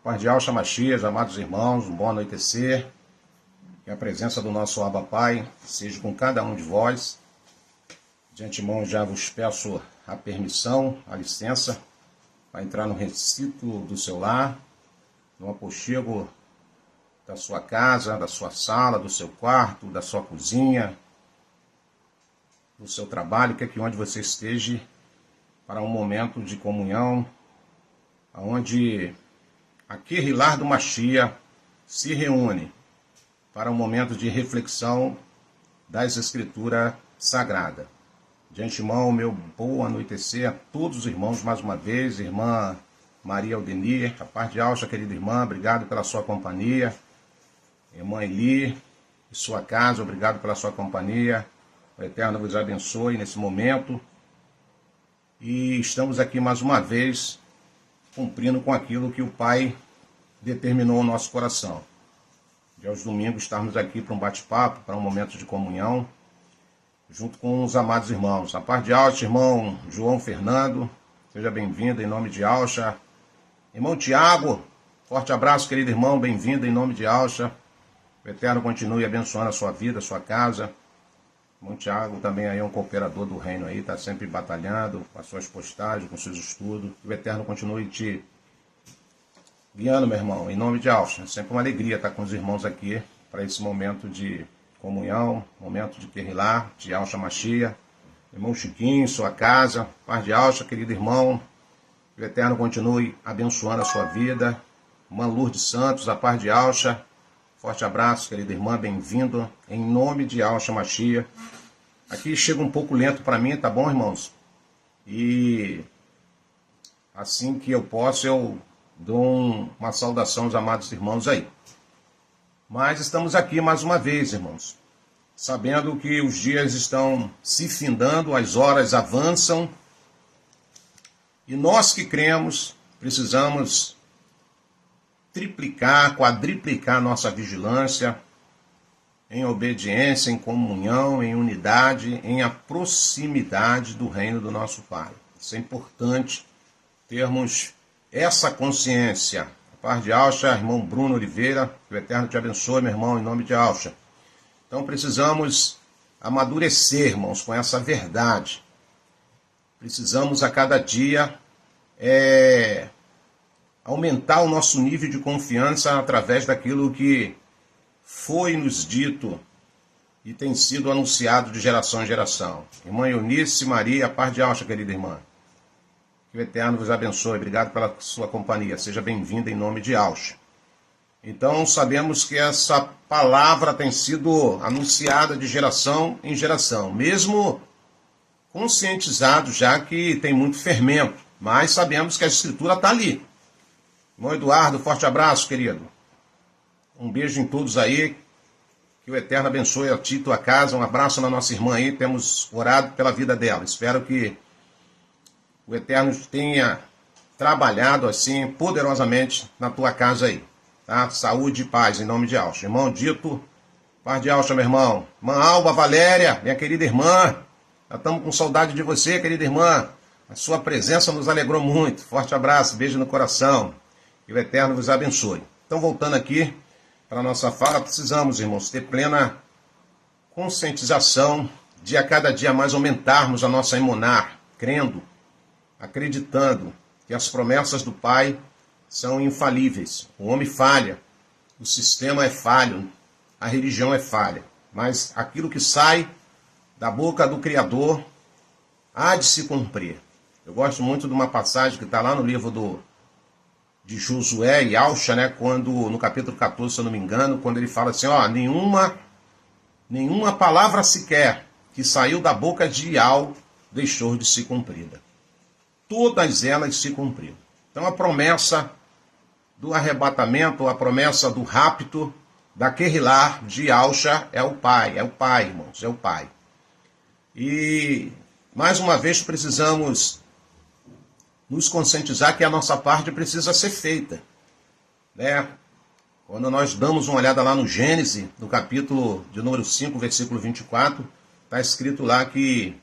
Paz de Yahshua Mashiach, amados irmãos, um bom anoitecer. Que a presença do nosso Abba Pai seja com cada um de vós. De antemão já vos peço a permissão, a licença, para entrar no recinto do seu lar, no aconchego da sua casa, da sua sala, do seu quarto, da sua cozinha, do seu trabalho, que aqui onde você esteja, para um momento de comunhão, onde a Kehillah do Mashiach se reúne para um momento de reflexão das Escrituras Sagradas. De antemão, meu bom anoitecer a todos os irmãos mais uma vez, irmã Maria Aldenir, a paz de Yahshua, querida irmã, obrigado pela sua companhia. Irmã Eli e sua casa, obrigado pela sua companhia. O Eterno vos abençoe nesse momento. E estamos aqui mais uma vez cumprindo com aquilo que o Pai determinou no nosso coração. De aos domingos estarmos aqui para um bate-papo, para um momento de comunhão, junto com os amados irmãos. A paz de Yahshua, irmão João Fernando, seja bem-vindo em nome de Yahshua. Irmão Tiago, forte abraço, querido irmão, bem-vindo em nome de Yahshua. O Eterno continue abençoando a sua vida, a sua casa. O irmão Tiago também aí é um cooperador do reino aí, está sempre batalhando com as suas postagens, com seus estudos. Que o Eterno continue te guiando, meu irmão, em nome de Yahshua. É sempre uma alegria estar com os irmãos aqui para esse momento de comunhão, momento de Kehillah, de Yahshua Mashiach. Irmão Chiquinho, sua casa, paz de Yahshua, querido irmão. Que o Eterno continue abençoando a sua vida. Irmã Lourdes Santos, a paz de Yahshua. Forte abraço, querida irmã, bem-vindo em nome de Yahshua Mashiach. Aqui chega um pouco lento para mim, tá bom, irmãos? E assim que eu posso, eu dou uma saudação aos amados irmãos aí. Mas estamos aqui mais uma vez, irmãos, sabendo que os dias estão se findando, as horas avançam, e nós que cremos precisamos triplicar, quadriplicar nossa vigilância em obediência, em comunhão, em unidade, em proximidade do reino do nosso Pai. Isso é importante termos essa consciência. A paz de Yahshua, irmão Bruno Oliveira, que o Eterno te abençoe, meu irmão, em nome de Yahshua. Então precisamos amadurecer, irmãos, com essa verdade. Precisamos a cada dia aumentar o nosso nível de confiança através daquilo que foi nos dito e tem sido anunciado de geração em geração. Irmã Eunice Maria, a paz de Yahshua, querida irmã. Que o Eterno vos abençoe. Obrigado pela sua companhia. Seja bem-vinda em nome de Yahshua. Então, sabemos que essa palavra tem sido anunciada de geração em geração, mesmo conscientizado já que tem muito fermento, mas sabemos que a Escritura está ali. Irmão Eduardo, forte abraço, querido. Um beijo em todos aí. Que o Eterno abençoe a ti e tua casa. Um abraço na nossa irmã aí. Temos orado pela vida dela. Espero que o Eterno tenha trabalhado assim poderosamente na tua casa aí. Tá? Saúde e paz em nome de Yahshua. Irmão Dito, paz de Yahshua, meu irmão. Irmã Alba Valéria, minha querida irmã. Já estamos com saudade de você, querida irmã. A sua presença nos alegrou muito. Forte abraço, beijo no coração. Que o Eterno vos abençoe. Então, voltando aqui para a nossa fala, precisamos, irmãos, ter plena conscientização de a cada dia mais aumentarmos a nossa emuná, crendo, acreditando que as promessas do Pai são infalíveis. O homem falha, o sistema é falho, a religião é falha. Mas aquilo que sai da boca do Criador há de se cumprir. Eu gosto muito de uma passagem que está lá no livro de Josué e Yahshua, né, quando, no capítulo 14, se eu não me engano, quando ele fala assim, nenhuma palavra sequer que saiu da boca de Yahweh deixou de ser cumprida. Todas elas se cumpriram. Então a promessa do arrebatamento, a promessa do rapto, da Kehillah de Yahshua é o Pai, irmãos, é o Pai. E, mais uma vez, precisamos nos conscientizar que a nossa parte precisa ser feita, né? Quando nós damos uma olhada lá no Gênesis, no capítulo de número 5, versículo 24, está escrito lá que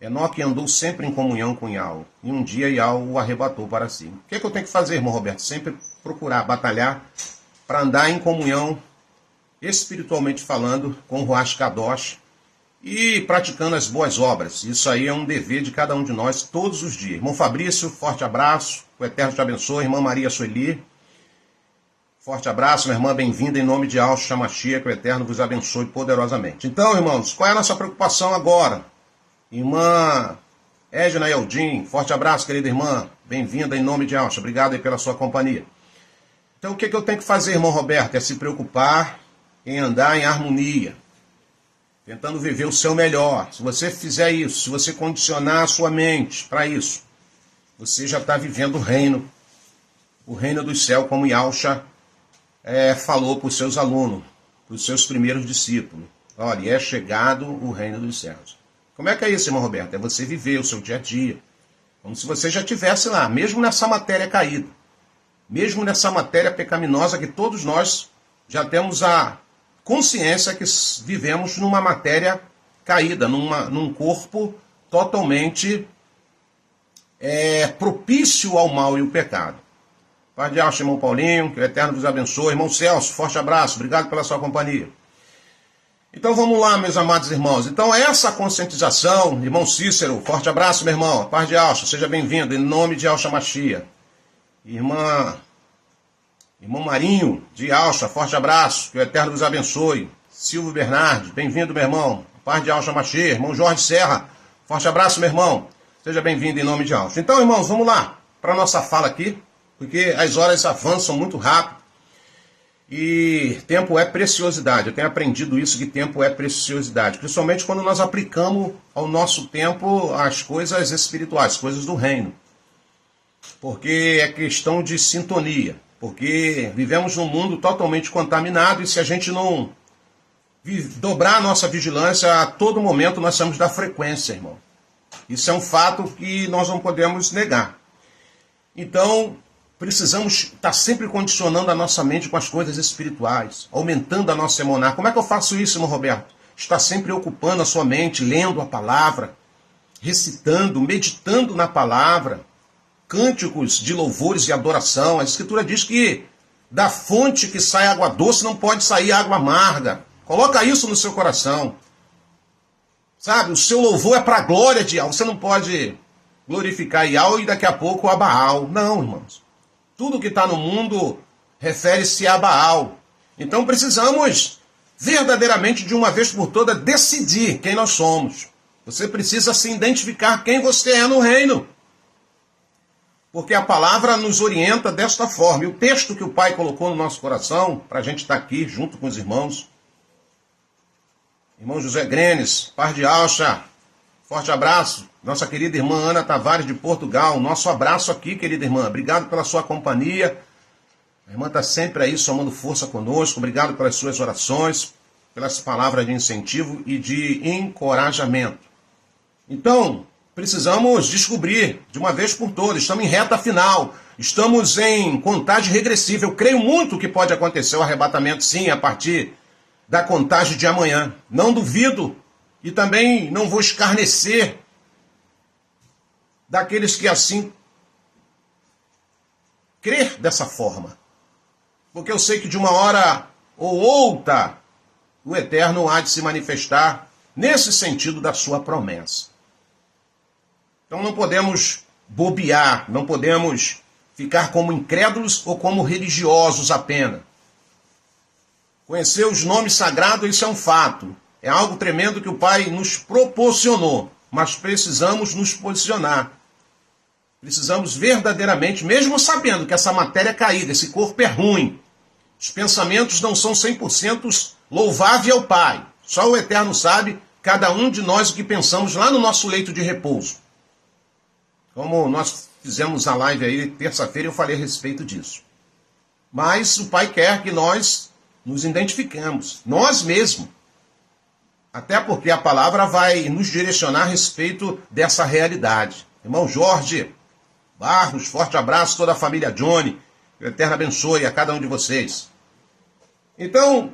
Enoque andou sempre em comunhão com Yahweh, e um dia Yahweh o arrebatou para si. O que é que eu tenho que fazer, irmão Roberto? Sempre procurar, batalhar, para andar em comunhão, espiritualmente falando, com o Ruach Kadosh, e praticando as boas obras. Isso aí é um dever de cada um de nós, todos os dias. Irmão Fabrício, forte abraço, o Eterno te abençoe. Irmã Maria Sueli, forte abraço, minha irmã, bem-vinda em nome de Yahshua Mashiach, que o Eterno vos abençoe poderosamente. Então, irmãos, qual é a nossa preocupação agora? Irmã Edna Eldim, forte abraço, querida irmã, bem-vinda em nome de Yahshua, obrigado aí pela sua companhia. Então, o que eu tenho que fazer, irmão Roberto? É se preocupar em andar em harmonia, tentando viver o seu melhor. Se você fizer isso, se você condicionar a sua mente para isso, você já está vivendo o reino dos céus, como Yahshua falou para os seus alunos, para os seus primeiros discípulos. Olha, é chegado o reino dos céus. Como é que é isso, irmão Roberto? É você viver o seu dia a dia, como se você já estivesse lá, mesmo nessa matéria caída, mesmo nessa matéria pecaminosa que todos nós já temos a consciência que vivemos numa matéria caída, num corpo totalmente propício ao mal e ao pecado. Pai de Yahshua, irmão Paulinho, que o Eterno vos abençoe. Irmão Celso, forte abraço, obrigado pela sua companhia. Então vamos lá, meus amados irmãos. Então essa conscientização, irmão Cícero, forte abraço, meu irmão. Pai de Yahshua, seja bem-vindo, em nome de Yahshua Mashiach. Irmão Marinho, de Yahshua, forte abraço, que o Eterno vos abençoe. Silvio Bernardes, bem-vindo, meu irmão. Pai de Yahshua Mashiach. Irmão Jorge Serra, forte abraço, meu irmão. Seja bem-vindo em nome de Yahshua. Então, irmãos, vamos lá para a nossa fala aqui, porque as horas avançam muito rápido e tempo é preciosidade. Eu tenho aprendido isso, que tempo é preciosidade, principalmente quando nós aplicamos ao nosso tempo as coisas espirituais, coisas do reino, porque é questão de sintonia, porque vivemos num mundo totalmente contaminado e se a gente não dobrar a nossa vigilância, a todo momento nós estamos da frequência, irmão. Isso é um fato que nós não podemos negar. Então, precisamos estar sempre condicionando a nossa mente com as coisas espirituais, aumentando a nossa emonar. Como é que eu faço isso, irmão Roberto? Está sempre ocupando a sua mente, lendo a palavra, recitando, meditando na palavra, cânticos de louvores e adoração. A Escritura diz que da fonte que sai água doce não pode sair água amarga. Coloca isso no seu coração. Sabe, o seu louvor é para a glória de Yahweh. Você não pode glorificar Yahweh e daqui a pouco a Baal. Não, irmãos. Tudo que está no mundo refere-se a Baal. Então precisamos verdadeiramente, de uma vez por todas, decidir quem nós somos. Você precisa se identificar quem você é no reino. Porque a palavra nos orienta desta forma. E o texto que o Pai colocou no nosso coração, para a gente estar aqui junto com os irmãos. Irmão José Grenes, Par de Alcha, forte abraço. Nossa querida irmã Ana Tavares de Portugal, nosso abraço aqui, querida irmã. Obrigado pela sua companhia. A irmã está sempre aí somando força conosco. Obrigado pelas suas orações, pelas palavras de incentivo e de encorajamento. Então, precisamos descobrir de uma vez por todas. Estamos em reta final. Estamos em contagem regressiva. Eu creio muito que pode acontecer o arrebatamento, sim, a partir da contagem de amanhã. Não duvido e também não vou escarnecer daqueles que assim crer dessa forma. Porque eu sei que de uma hora ou outra o Eterno há de se manifestar nesse sentido da sua promessa. Então não podemos bobear, não podemos ficar como incrédulos ou como religiosos apenas. Conhecer os nomes sagrados, isso é um fato. É algo tremendo que o Pai nos proporcionou. Mas precisamos nos posicionar. Precisamos verdadeiramente, mesmo sabendo que essa matéria é caída, esse corpo é ruim, os pensamentos não são 100% louváveis ao Pai. Só o Eterno sabe, cada um de nós, o que pensamos lá no nosso leito de repouso. Como nós fizemos a live aí, terça-feira, eu falei a respeito disso. Mas o Pai quer que nós nos identificamos, nós mesmos. Até porque a palavra vai nos direcionar a respeito dessa realidade. Irmão Jorge Barros, forte abraço, toda a família Johnny. Que o Eterno abençoe a cada um de vocês. Então,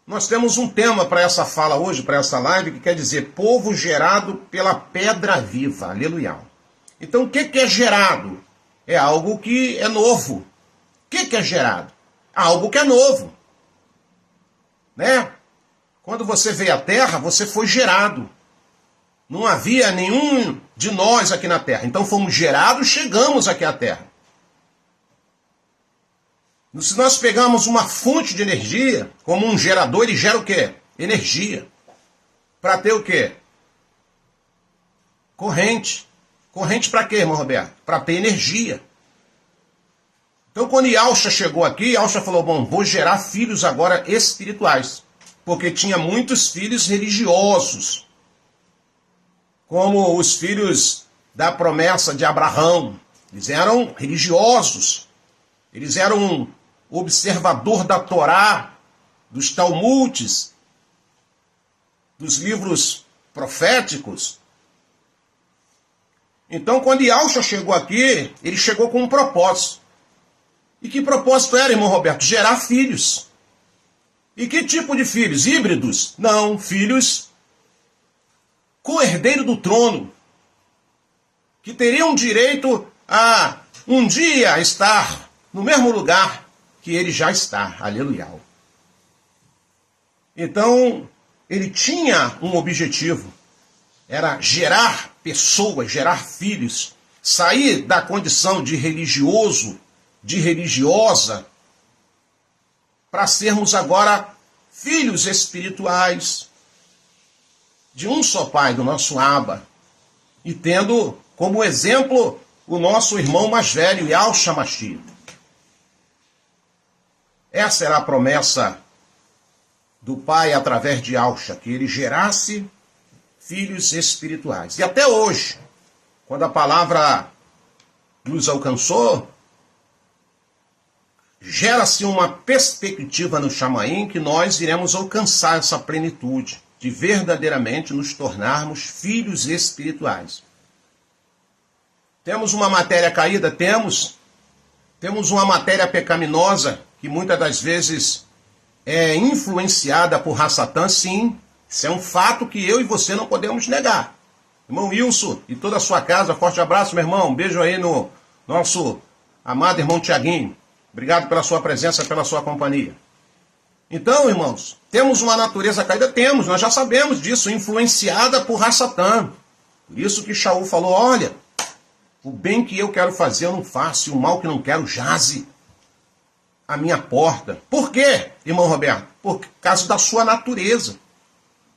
Nós temos um tema para essa fala hoje, para essa live, que quer dizer povo gerado pela pedra viva. Aleluia. Então, o que é gerado? É algo que é novo. O que é gerado? Algo que é novo. Né? Quando você veio à Terra, você foi gerado. Não havia nenhum de nós aqui na Terra. Então fomos gerados, chegamos aqui à Terra. Se nós pegamos uma fonte de energia, como um gerador, ele gera o quê? Energia. Para ter o quê? Corrente. Corrente para quê, irmão Roberto? Para ter energia. Então, quando Yalcha chegou aqui, Yalcha falou, bom, vou gerar filhos agora espirituais. Porque tinha muitos filhos religiosos. Como os filhos da promessa de Abraão. Eles eram religiosos. Eles eram observador da Torá, dos Talmudes, dos livros proféticos. Então, quando Yalcha chegou aqui, ele chegou com um propósito. E que propósito era, irmão Roberto? Gerar filhos. E que tipo de filhos? Híbridos? Não, filhos co-herdeiro do trono, que teriam direito a um dia estar no mesmo lugar que ele já está. Aleluia. Então, ele tinha um objetivo. Era gerar pessoas, gerar filhos. Sair da condição de religioso, de religiosa, para sermos agora filhos espirituais de um só Pai, do nosso Abba. E tendo como exemplo o nosso irmão mais velho, Yalcha Mashiach. Essa era a promessa do Pai através de Yalcha, que ele gerasse filhos espirituais. E até hoje, quando a palavra nos alcançou, gera-se uma perspectiva no Chamaim que nós iremos alcançar essa plenitude, de verdadeiramente nos tornarmos filhos espirituais. Temos uma matéria caída? Temos. Temos uma matéria pecaminosa, que muitas das vezes é influenciada por Ra-Satã, sim. Isso é um fato que eu e você não podemos negar. Irmão Wilson e toda a sua casa, forte abraço, meu irmão. Um beijo aí no nosso amado irmão Tiaguinho. Obrigado pela sua presença, pela sua companhia. Então, irmãos, temos uma natureza caída? Temos, nós já sabemos disso, influenciada por Ra-Satã. Por isso que Shaul falou, olha, o bem que eu quero fazer eu não faço, e o mal que não quero jaze à minha porta. Por quê, irmão Roberto? Por causa da sua natureza.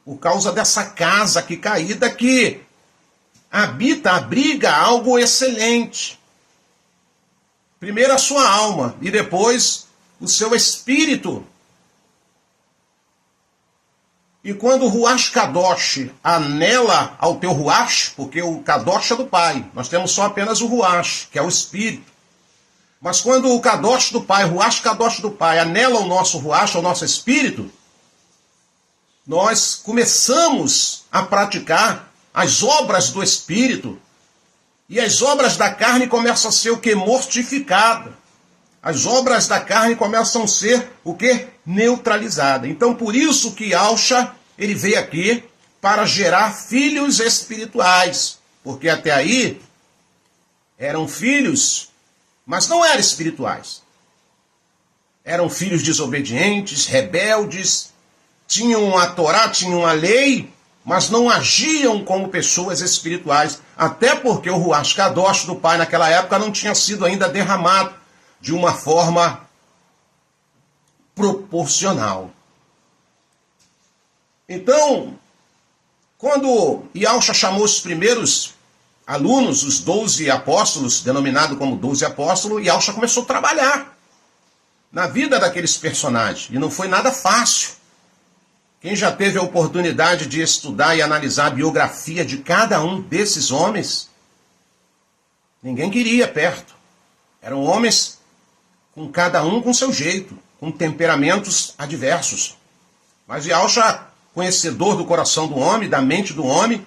Por causa dessa casa aqui caída que habita, abriga algo excelente. Primeiro a sua alma e depois o seu espírito. E quando o Ruach Kadosh anela ao teu Ruach, porque o Kadosh é do Pai, nós temos só apenas o Ruach, que é o Espírito. Mas quando o Kadosh do Pai, o Ruach Kadosh do Pai, anela o nosso Ruach, o nosso Espírito, nós começamos a praticar as obras do Espírito. E as obras da carne começam a ser o que? Mortificada. As obras da carne começam a ser o que? Neutralizada. Então, por isso que Yalcha, ele veio aqui para gerar filhos espirituais. Porque até aí eram filhos, mas não eram espirituais. Eram filhos desobedientes, rebeldes, tinham a Torá, tinham a lei, mas não agiam como pessoas espirituais. Até porque o Ruach Kadosh do Pai naquela época não tinha sido ainda derramado de uma forma proporcional. Então, quando Yalcha chamou os primeiros alunos, os 12 apóstolos, denominado como 12 apóstolos, Yalcha começou a trabalhar na vida daqueles personagens. E não foi nada fácil. Quem já teve a oportunidade de estudar e analisar a biografia de cada um desses homens, ninguém queria perto. Eram homens com cada um com seu jeito, com temperamentos adversos. Mas Yalcha, conhecedor do coração do homem, da mente do homem,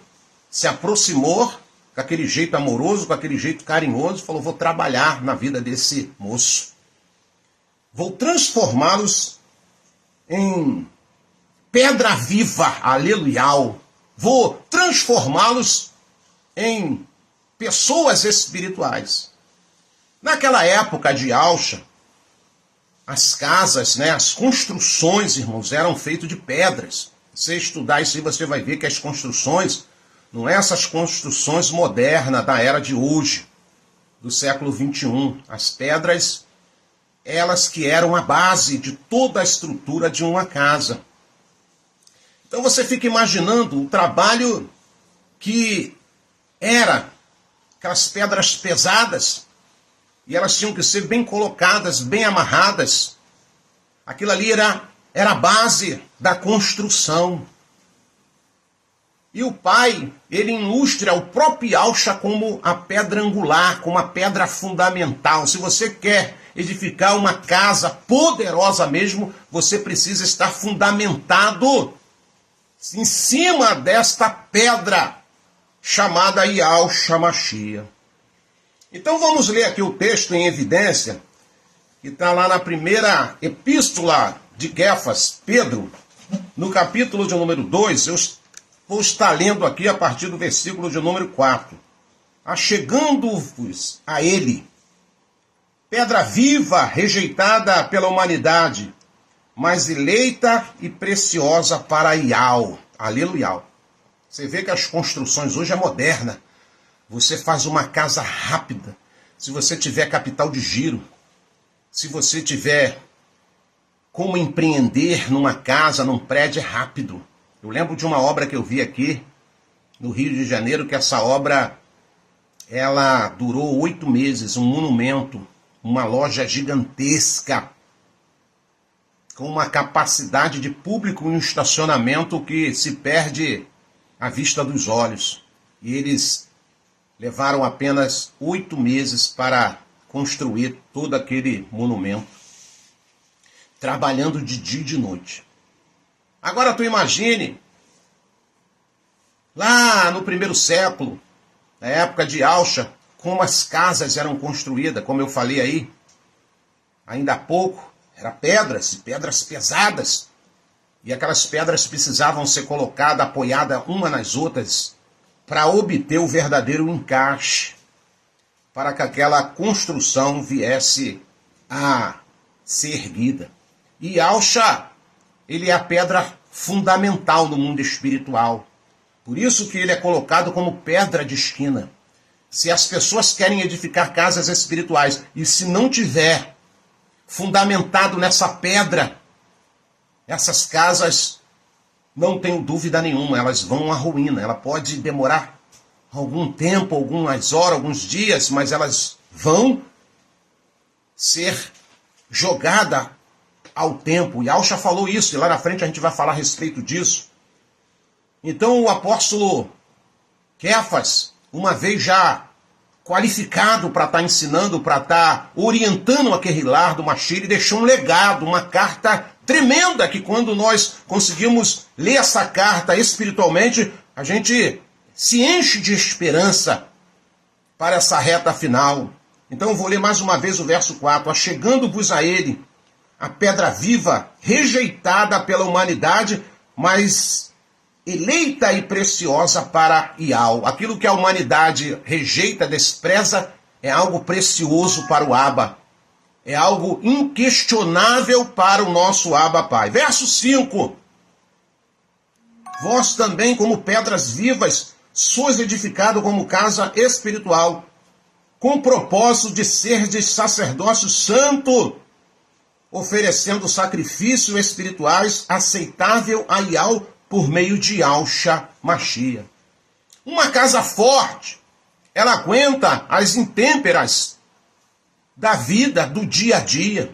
se aproximou com aquele jeito amoroso, com aquele jeito carinhoso, falou, vou trabalhar na vida desse moço. Vou transformá-los em pedra viva, aleluia. Vou transformá-los em pessoas espirituais. Naquela época de Alcha, as casas, as construções, irmãos, eram feitas de pedras. Se você estudar isso aí, você vai ver que as construções, não é essas construções modernas da era de hoje, do século 21. As pedras, elas que eram a base de toda a estrutura de uma casa. Então você fica imaginando o trabalho que era aquelas pedras pesadas, e elas tinham que ser bem colocadas, bem amarradas. Aquilo ali era a base da construção. E o pai, ele ilustra o próprio Alcha como a pedra angular, como a pedra fundamental. Se você quer edificar uma casa poderosa mesmo, você precisa estar fundamentado em cima desta pedra chamada Yahshua Mashiach. Então vamos ler aqui o texto em evidência, que está lá na primeira epístola de Kefas, Pedro, no capítulo de número 2, eu vou estar lendo aqui a partir do versículo de número 4. Achegando-vos a ele, pedra viva, rejeitada pela humanidade, mas eleita e preciosa para Yahweh. Aleluia. Você vê que as construções hoje é moderna. Você faz uma casa rápida. Se você tiver capital de giro, se você tiver como empreender numa casa, num prédio, é rápido. Eu lembro de uma obra que eu vi aqui no Rio de Janeiro, que essa obra, ela durou 8 meses, um monumento, uma loja gigantesca, com uma capacidade de público em um estacionamento que se perde à vista dos olhos. E eles levaram apenas 8 meses para construir todo aquele monumento, trabalhando de dia e de noite. Agora tu imagine, lá no primeiro século, na época de Alcha, como as casas eram construídas, como eu falei aí, ainda há pouco, eram pedras, e pedras pesadas, e aquelas pedras precisavam ser colocadas, apoiadas uma nas outras, para obter o verdadeiro encaixe, para que aquela construção viesse a ser erguida. E Alcha, ele é a pedra fundamental no mundo espiritual. Por isso que ele é colocado como pedra de esquina. Se as pessoas querem edificar casas espirituais e se não tiver fundamentado nessa pedra, essas casas, não tenho dúvida nenhuma, elas vão à ruína. Ela pode demorar algum tempo, algumas horas, alguns dias, mas elas vão ser jogadas ao tempo. E Alcha falou isso, e lá na frente a gente vai falar a respeito disso. Então o apóstolo Kefas, uma vez já qualificado para estar ensinando, para estar orientando a Querrilar do Mashiach, deixou um legado, uma carta tremenda, que quando nós conseguimos ler essa carta espiritualmente, a gente se enche de esperança para essa reta final. Então eu vou ler mais uma vez o verso 4. Achegando-vos a ele, a pedra viva, rejeitada pela humanidade, mas eleita e preciosa para Yahweh. Aquilo que a humanidade rejeita, despreza, é algo precioso para o Abba. É algo inquestionável para o nosso Abba Pai. Verso 5. Vós também, como pedras vivas, sois edificados como casa espiritual, com o propósito de serdes sacerdócio santo, oferecendo sacrifícios espirituais aceitável a Yahweh por meio de Yahshua Mashiach. Uma casa forte, ela aguenta as intempéries da vida, do dia a dia.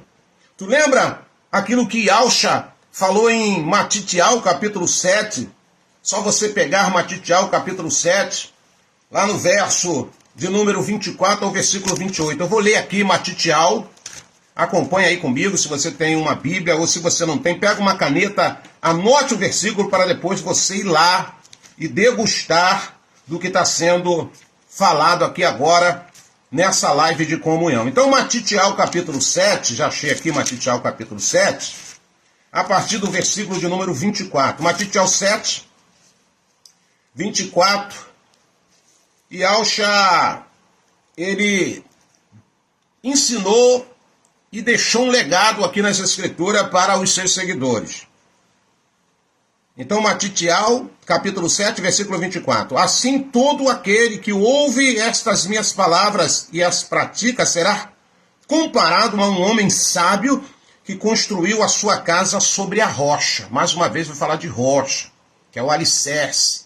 Tu lembra aquilo que Yahshua falou em Matitial, capítulo 7? Só você pegar Matitial, capítulo 7, lá no verso de número 24 ao versículo 28. Eu vou ler aqui Matitial. Acompanha aí comigo, se você tem uma Bíblia, ou se você não tem, pega uma caneta, anote o versículo para depois você ir lá e degustar do que está sendo falado aqui agora nessa live de comunhão. Então, Matitial capítulo 7, já achei aqui Matitial capítulo 7, a partir do versículo de número 24. Matitiel 7, 24. E Yahshua, ele ensinou e deixou um legado aqui nas Escrituras para os seus seguidores. Então, Matitiel, capítulo 7, versículo 24. Assim, todo aquele que ouve estas minhas palavras e as pratica será comparado a um homem sábio que construiu a sua casa sobre a rocha. Mais uma vez, vou falar de rocha, que é o alicerce.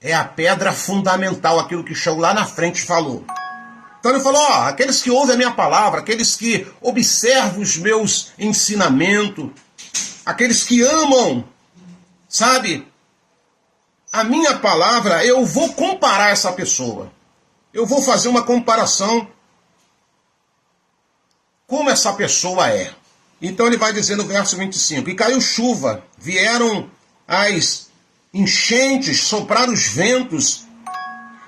É a pedra fundamental, aquilo que Shaul lá na frente falou. Então ele falou, aqueles que ouvem a minha palavra, aqueles que observam os meus ensinamentos, aqueles que amam, sabe, a minha palavra, eu vou comparar essa pessoa. Eu vou fazer uma comparação como essa pessoa é. Então ele vai dizer no verso 25, e caiu chuva, vieram as enchentes, sopraram os ventos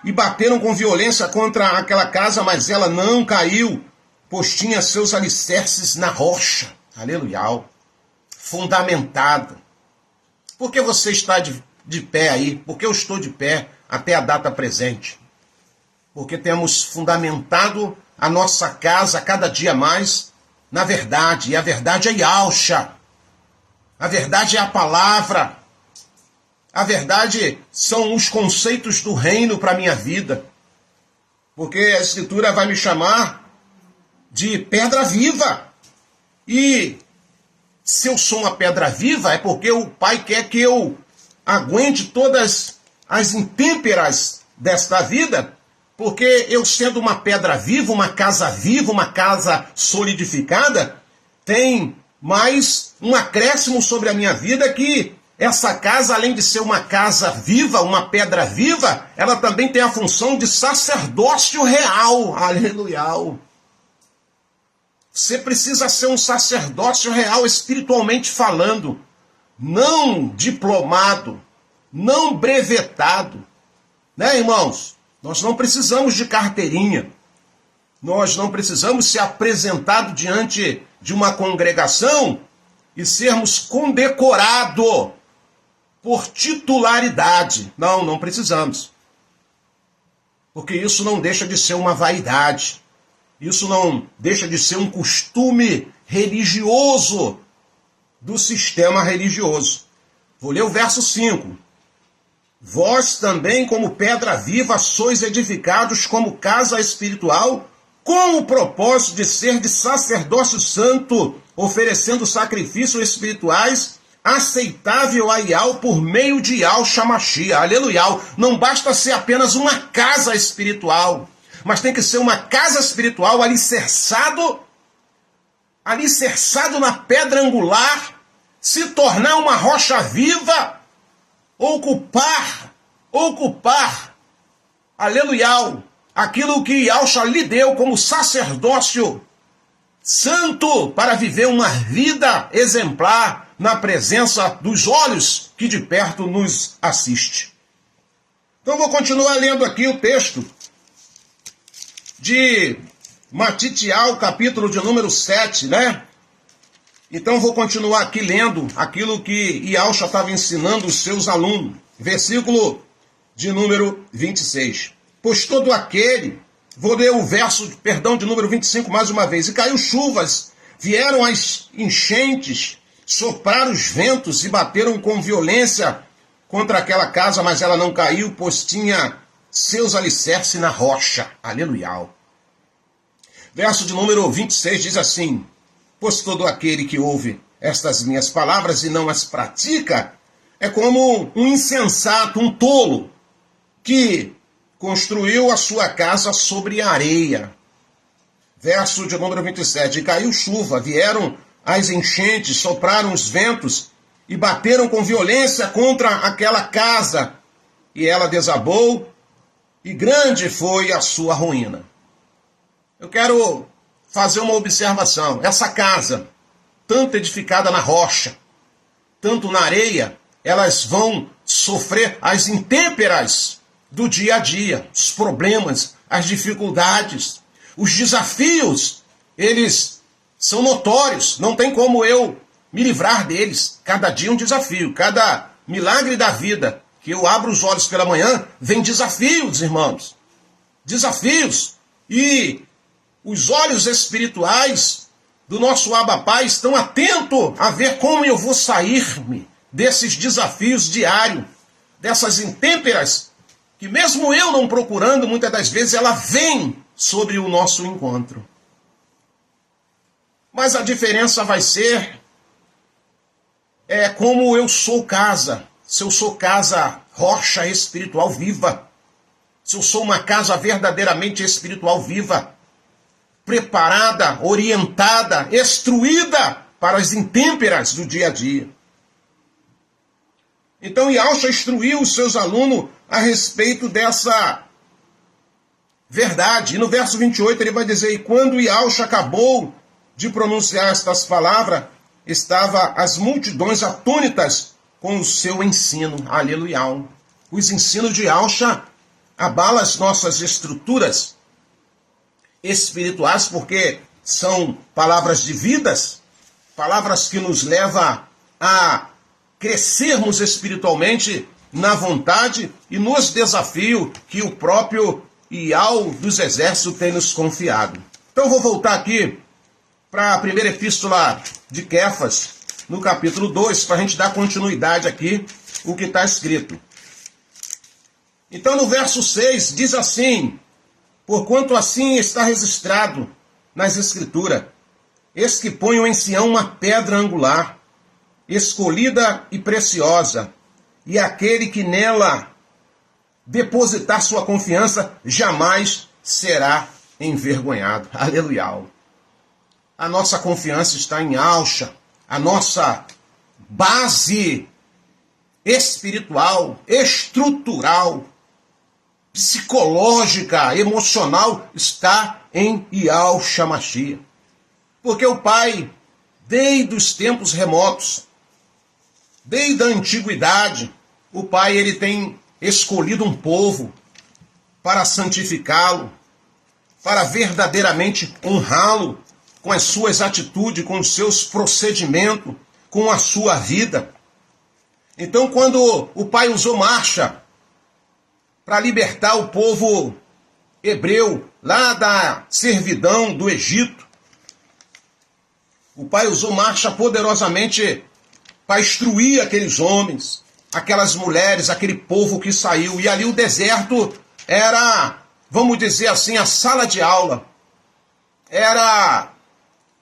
e bateram com violência contra aquela casa, mas ela não caiu, pois tinha seus alicerces na rocha. Aleluia. Fundamentada. Por que você está de pé aí? Por que eu estou de pé até a data presente? Porque temos fundamentado a nossa casa cada dia mais na verdade. E a verdade é Yahshua. A verdade é a palavra. A verdade são os conceitos do reino para a minha vida. Porque a Escritura vai me chamar de pedra viva. E se eu sou uma pedra viva, é porque o Pai quer que eu aguente todas as intêmperas desta vida. Porque eu sendo uma pedra viva, uma casa solidificada, tem mais um acréscimo sobre a minha vida que essa casa, além de ser uma casa viva, uma pedra viva, ela também tem a função de sacerdócio real. Aleluia. Você precisa ser um sacerdócio real espiritualmente falando, não diplomado, não brevetado. Né, irmãos? Nós não precisamos de carteirinha. Nós não precisamos ser apresentados diante de uma congregação e sermos condecorados por titularidade. Não, não precisamos. Porque isso não deixa de ser uma vaidade. Isso não deixa de ser um costume religioso do sistema religioso. Vou ler o verso 5. Vós também, como pedra viva, sois edificados como casa espiritual, com o propósito de ser de sacerdócio santo, oferecendo sacrifícios espirituais aceitável a Yahweh por meio de Yahshua Mashiach. Aleluia. Não basta ser apenas uma casa espiritual, mas tem que ser uma casa espiritual alicerçado na pedra angular, se tornar uma rocha viva, ocupar, aleluia, aquilo que Yahshua lhe deu como sacerdócio santo para viver uma vida exemplar na presença dos olhos que de perto nos assiste. Então vou continuar lendo aqui o texto de Matitiel, capítulo de número 7, né? Então vou continuar aqui lendo aquilo que Yahshua estava ensinando os seus alunos. Versículo de número 26. Pois todo aquele, vou ler o verso, de número 25 mais uma vez. E caiu chuvas, vieram as enchentes, sopraram os ventos e bateram com violência contra aquela casa, mas ela não caiu, pois tinha seus alicerces na rocha. Aleluia. Verso de número 26 diz assim: pois todo aquele que ouve estas minhas palavras e não as pratica, é como um insensato, um tolo, que construiu a sua casa sobre a areia. Verso de número 27. E caiu chuva, vieram as enchentes, sopraram os ventos e bateram com violência contra aquela casa. E ela desabou, e grande foi a sua ruína. Eu quero fazer uma observação. Essa casa, tanto edificada na rocha, tanto na areia, elas vão sofrer as intêmperas do dia a dia, os problemas, as dificuldades, os desafios, eles são notórios. Não tem como eu me livrar deles. Cada dia um desafio, cada milagre da vida que eu abro os olhos pela manhã, vem desafios, irmãos. Desafios. E os olhos espirituais do nosso Abba Pai estão atentos a ver como eu vou sair-me desses desafios diários, dessas intêmperas, que mesmo eu não procurando, muitas das vezes ela vem sobre o nosso encontro. Mas a diferença vai ser como eu sou casa. Se eu sou casa rocha espiritual viva, se eu sou uma casa verdadeiramente espiritual viva, preparada, orientada, instruída para as intêmperas do dia a dia. Então Yahshua instruiu os seus alunos a respeito dessa verdade. E no verso 28 ele vai dizer: e quando Yahshua acabou de pronunciar estas palavras, estavam as multidões atônitas com o seu ensino. Aleluia. Os ensinos de Yahshua abalam as nossas estruturas espirituais, porque são palavras de vidas, palavras que nos levam a crescermos espiritualmente na vontade e nos desafios que o próprio Yahweh dos Exércitos tem nos confiado. Então eu vou voltar aqui para a primeira epístola de Kéfas, no capítulo 2, para a gente dar continuidade aqui o que está escrito. Então no verso 6 diz assim: porquanto assim está registrado nas Escrituras, eis que ponho em Sião uma pedra angular, escolhida e preciosa, e aquele que nela depositar sua confiança jamais será envergonhado. Aleluia. A nossa confiança está em Yahshua, a nossa base espiritual, estrutural, psicológica, emocional está em Yahshua Mashiach. Porque o Pai, desde os tempos remotos, desde a antiguidade, o Pai ele tem escolhido um povo para santificá-lo, para verdadeiramente honrá-lo com as suas atitudes, com os seus procedimentos, com a sua vida. Então, quando o Pai usou marcha para libertar o povo hebreu lá da servidão do Egito, o Pai usou marcha poderosamente para instruir aqueles homens, aquelas mulheres, aquele povo que saiu. E ali o deserto era, vamos dizer assim, a sala de aula. Era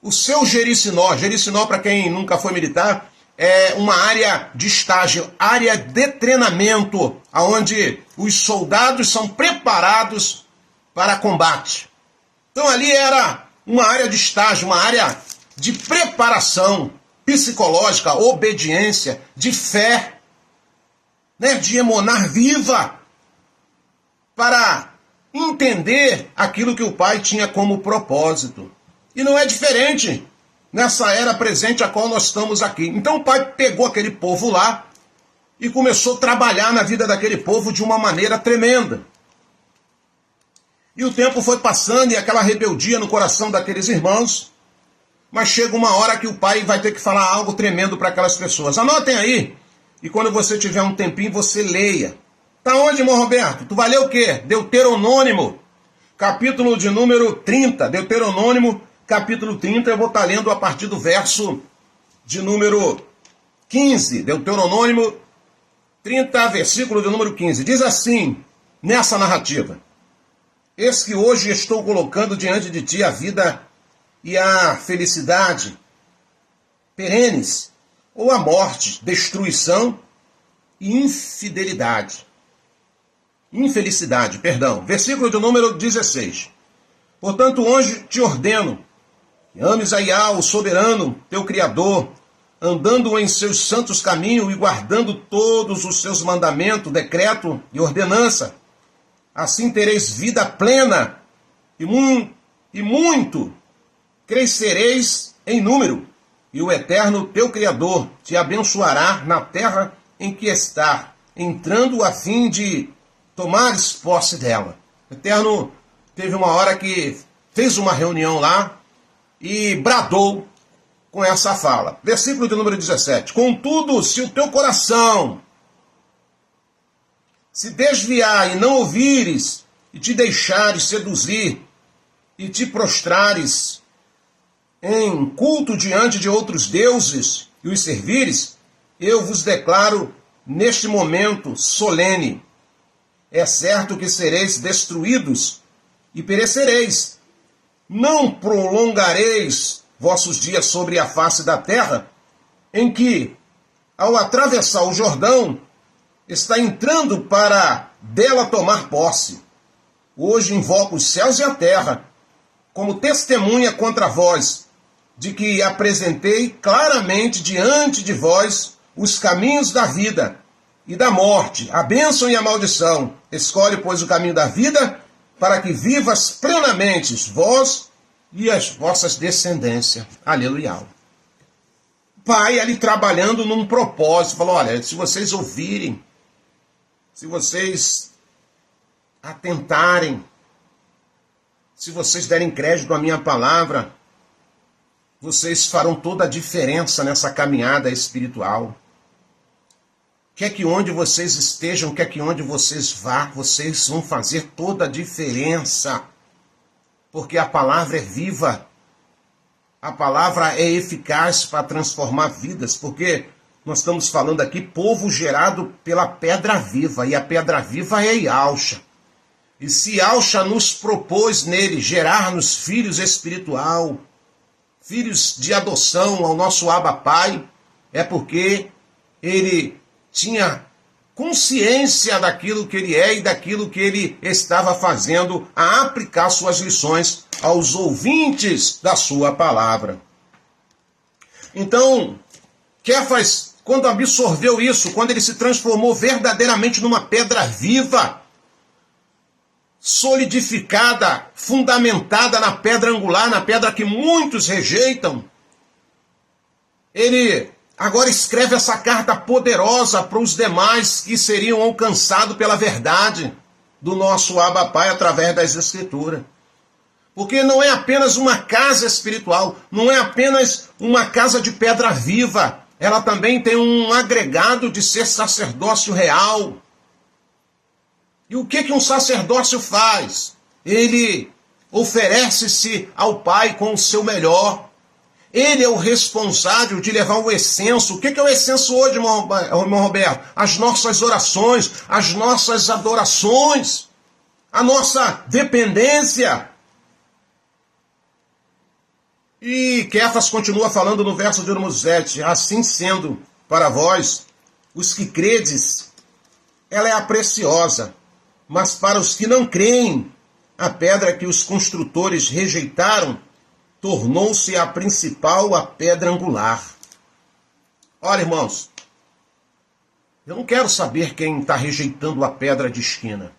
o seu Jericinó. Jericinó, para quem nunca foi militar, é uma área de estágio, área de treinamento, onde os soldados são preparados para combate. Então ali era uma área de estágio, uma área de preparação psicológica, obediência, de fé, né, de emonar viva, para entender aquilo que o Pai tinha como propósito. E não é diferente nessa era presente a qual nós estamos aqui. Então o Pai pegou aquele povo lá e começou a trabalhar na vida daquele povo de uma maneira tremenda. E o tempo foi passando e aquela rebeldia no coração daqueles irmãos, mas chega uma hora que o Pai vai ter que falar algo tremendo para aquelas pessoas. Anotem aí, e quando você tiver um tempinho, você leia. Tá onde, irmão Roberto? Tu vai ler o quê? Deuteronômio, capítulo de número 30. Deuteronômio, capítulo 30, eu vou estar lendo a partir do verso de número 15. Deuteronômio 30, versículo de número 15. Diz assim, nessa narrativa: eis que hoje estou colocando diante de ti a vida e a felicidade perenes, ou a morte, destruição e infelicidade. Versículo de número 16. Portanto, hoje te ordeno que ames a Yahweh, o soberano, teu Criador, andando em seus santos caminhos e guardando todos os seus mandamentos, decreto e ordenança. Assim tereis vida plena e muito crescereis em número, e o Eterno teu Criador te abençoará na terra em que está, entrando a fim de tomares posse dela. O Eterno teve uma hora que fez uma reunião lá e bradou com essa fala. Versículo de número 17. Contudo, se o teu coração se desviar e não ouvires, e te deixares seduzir, e te prostrares em culto diante de outros deuses, e os servires, eu vos declaro neste momento solene, é certo que sereis destruídos e perecereis. Não prolongareis vossos dias sobre a face da terra, em que, ao atravessar o Jordão, está entrando para dela tomar posse. Hoje invoco os céus e a terra, como testemunha contra vós, de que apresentei claramente diante de vós os caminhos da vida e da morte, a bênção e a maldição. Escolhe, pois, o caminho da vida, para que vivas plenamente, vós e as vossas descendências. Aleluia. Pai ali trabalhando num propósito, falou, olha, se vocês ouvirem, se vocês atentarem, se vocês derem crédito à minha palavra, vocês farão toda a diferença nessa caminhada espiritual. Quer que onde vocês estejam, quer que onde vocês vá, vocês vão fazer toda a diferença. Porque a palavra é viva. A palavra é eficaz para transformar vidas. Porque nós estamos falando aqui, povo gerado pela pedra viva. E a pedra viva é Yahshua. E se Yahshua nos propôs nele gerar-nos filhos espiritual, filhos de adoção ao nosso Abba Pai, é porque ele tinha consciência daquilo que ele é e daquilo que ele estava fazendo a aplicar suas lições aos ouvintes da sua palavra. Então, Kéfas, quando absorveu isso, quando ele se transformou verdadeiramente numa pedra viva, solidificada, fundamentada na pedra angular, na pedra que muitos rejeitam, ele agora escreve essa carta poderosa para os demais que seriam alcançados pela verdade do nosso Abba Pai através das Escrituras. Porque não é apenas uma casa espiritual, não é apenas uma casa de pedra viva, ela também tem um agregado de ser sacerdócio real. E o que um sacerdócio faz? Ele oferece-se ao Pai com o seu melhor. Ele é o responsável de levar o essenso. O que é o essenso hoje, irmão Roberto? As nossas orações, as nossas adorações, a nossa dependência. E Kéfas continua falando no verso de número 7. Assim sendo, para vós, os que credes, ela é a preciosa. Mas para os que não creem, a pedra que os construtores rejeitaram tornou-se a principal, a pedra angular. Olha, irmãos, eu não quero saber quem está rejeitando a pedra de esquina.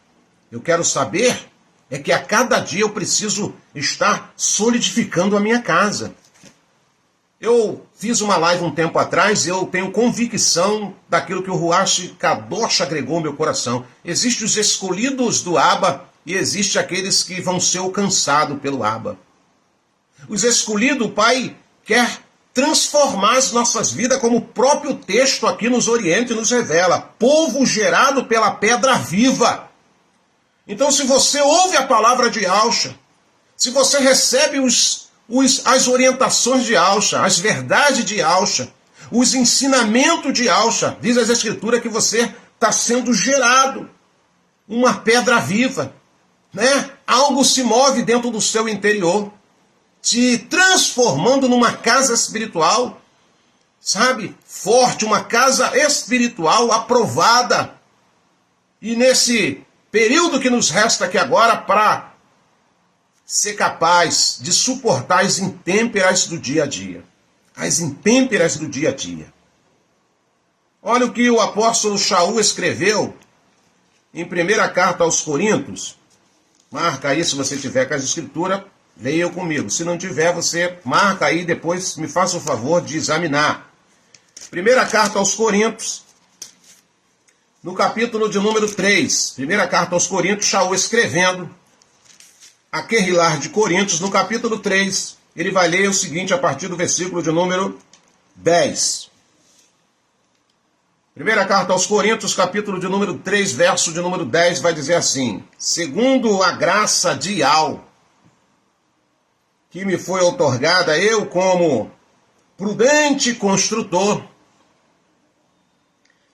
Eu quero saber é que a cada dia eu preciso estar solidificando a minha casa. Eu fiz uma live um tempo atrás e eu tenho convicção daquilo que o Ruach Kadosh agregou ao meu coração. Existem os escolhidos do Abba e existem aqueles que vão ser alcançados pelo Abba. Os escolhidos, o Pai quer transformar as nossas vidas, como o próprio texto aqui nos orienta e nos revela. Povo gerado pela pedra viva. Então, se você ouve a palavra de Yahshua, se você recebe as orientações de Yahshua, as verdades de Yahshua, os ensinamentos de Yahshua, diz as Escrituras que você está sendo gerado, uma pedra viva, né? Algo se move dentro do seu interior, te transformando numa casa espiritual, sabe, forte, uma casa espiritual aprovada. E nesse período que nos resta aqui agora para ser capaz de suportar as intêmperas do dia a dia. As intêmperas do dia a dia. Olha o que o apóstolo Shaul escreveu em primeira carta aos Coríntios. Marca aí, se você tiver com as escrituras, leia comigo. Se não tiver, você marca aí, depois me faça o favor de examinar. Primeira carta aos Coríntios, no capítulo de número 3. Primeira carta aos Coríntios, Shaul escrevendo a Querrilar de Coríntios, no capítulo 3, ele vai ler o seguinte a partir do versículo de número 10. Primeira carta aos Coríntios, capítulo de número 3, verso de número 10, vai dizer assim: segundo a graça dial que me foi outorgada, eu, como prudente construtor,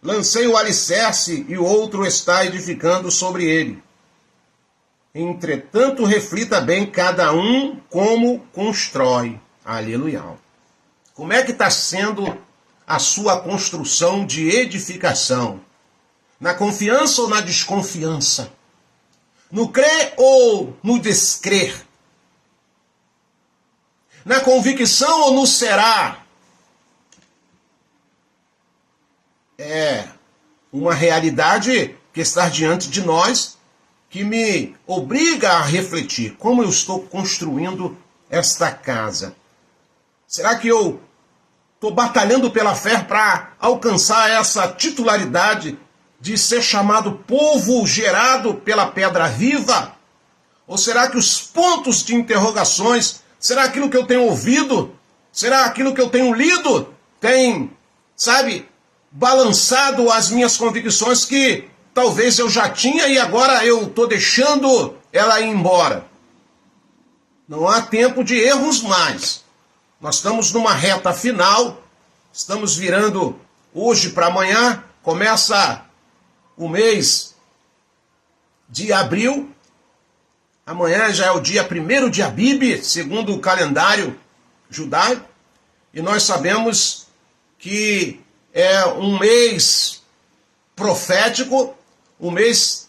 lancei o alicerce e o outro está edificando sobre ele. Entretanto, reflita bem cada um como constrói. Aleluia. Como é que está sendo a sua construção de edificação? Na confiança ou na desconfiança? No crer ou no descrer? Na convicção ou no será? É uma realidade que está diante de nós, que me obriga a refletir como eu estou construindo esta casa. Será que eu estou batalhando pela fé para alcançar essa titularidade de ser chamado povo gerado pela pedra viva? Ou será que os pontos de interrogações, será aquilo que eu tenho ouvido, será aquilo que eu tenho lido, tem, balançado as minhas convicções que talvez eu já tinha e agora eu estou deixando ela ir embora? Não há tempo de erros mais. Nós estamos numa reta final, estamos virando hoje para amanhã, começa o mês de abril, amanhã já é o dia 1º de Abib, segundo o calendário judaico, e nós sabemos que é um mês profético, um mês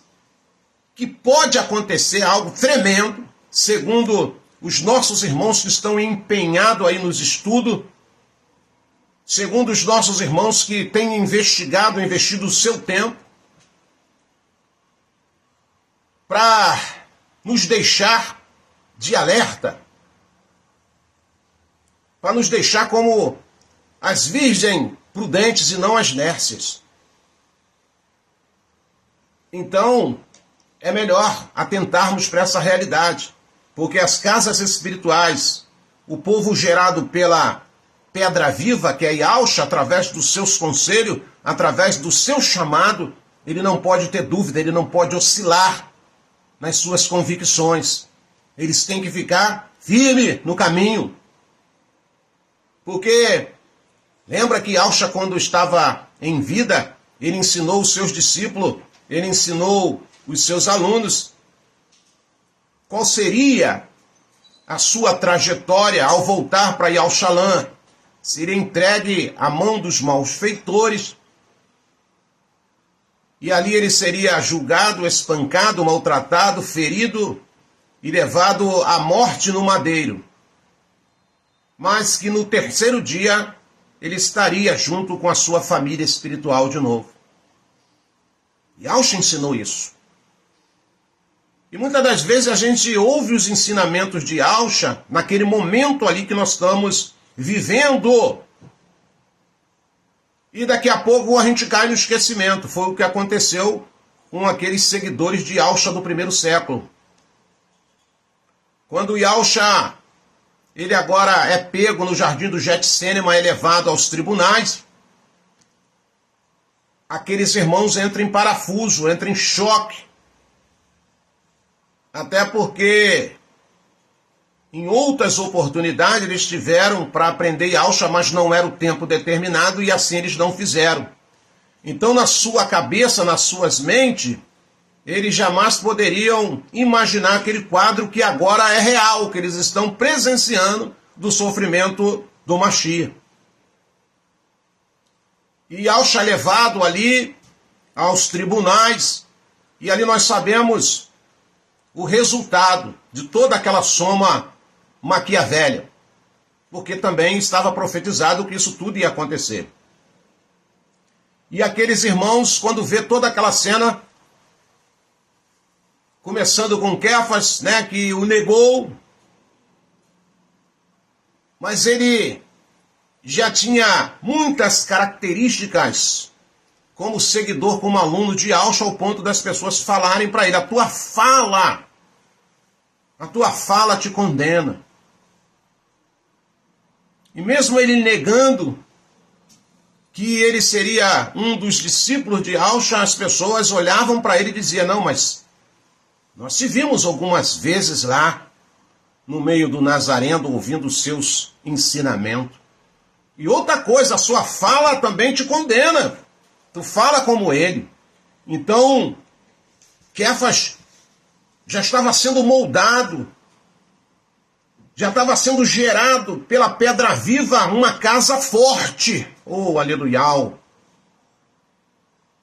que pode acontecer algo tremendo, segundo os nossos irmãos que estão empenhados aí nos estudos, segundo os nossos irmãos que têm investido o seu tempo, para nos deixar de alerta, para nos deixar como as virgens prudentes e não as nércias. Então, é melhor atentarmos para essa realidade, porque as casas espirituais, o povo gerado pela pedra viva, que é Yahshua, através dos seus conselhos, através do seu chamado, ele não pode ter dúvida, ele não pode oscilar nas suas convicções. Eles têm que ficar firme no caminho. Porque lembra que Yahshua, quando estava em vida, ele ensinou os seus discípulos, ele ensinou os seus alunos qual seria a sua trajetória ao voltar para Yahushalã. Seria entregue à mão dos malfeitores, e ali ele seria julgado, espancado, maltratado, ferido e levado à morte no madeiro. Mas que no 3º dia ele estaria junto com a sua família espiritual de novo. Yahshua ensinou isso. E muitas das vezes a gente ouve os ensinamentos de Yahshua naquele momento ali que nós estamos vivendo. E daqui a pouco a gente cai no esquecimento. Foi o que aconteceu com aqueles seguidores de Yahshua do 1º século. Quando Yahshua, ele agora é pego no jardim do Getsêmani, é levado aos tribunais, aqueles irmãos entram em parafuso, entram em choque. Até porque em outras oportunidades eles tiveram para aprender Yahshua, mas não era o tempo determinado e assim eles não fizeram. Então na sua cabeça, nas suas mentes, eles jamais poderiam imaginar aquele quadro que agora é real, que eles estão presenciando do sofrimento do Mashiach. E Yahshua é levado ali aos tribunais, e ali nós sabemos o resultado de toda aquela soma maquiavélica, porque também estava profetizado que isso tudo ia acontecer. E aqueles irmãos, quando vê toda aquela cena, começando com Kefas, que o negou, mas ele já tinha muitas características como seguidor, como aluno de Yahshua, ao ponto das pessoas falarem para ele: a tua fala te condena. E mesmo ele negando que ele seria um dos discípulos de Yahshua, as pessoas olhavam para ele e diziam, não, mas nós te vimos algumas vezes lá, no meio do Nazareno, ouvindo os seus ensinamentos. E outra coisa, a sua fala também te condena. Tu fala como ele. Então, Quefas já estava sendo moldado, já estava sendo gerado pela pedra viva uma casa forte. Oh, aleluia!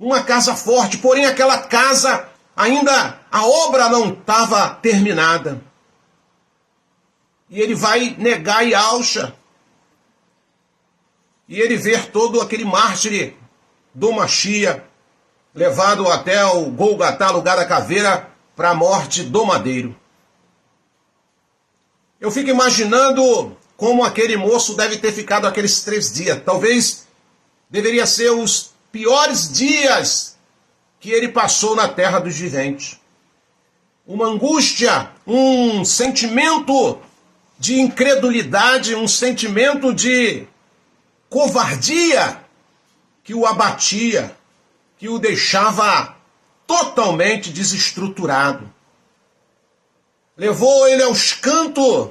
Uma casa forte, porém aquela casa, ainda a obra não estava terminada. E ele vai negar Yahshua. E ele vê todo aquele mártir do Mashiach, levado até o Golgatá, lugar da caveira, para a morte do madeiro. Eu fico imaginando como aquele moço deve ter ficado aqueles 3 dias. Talvez deveria ser os piores dias que ele passou na terra dos viventes. Uma angústia, um sentimento de incredulidade, um sentimento de covardia que o abatia, que o deixava totalmente desestruturado. Levou ele aos cantos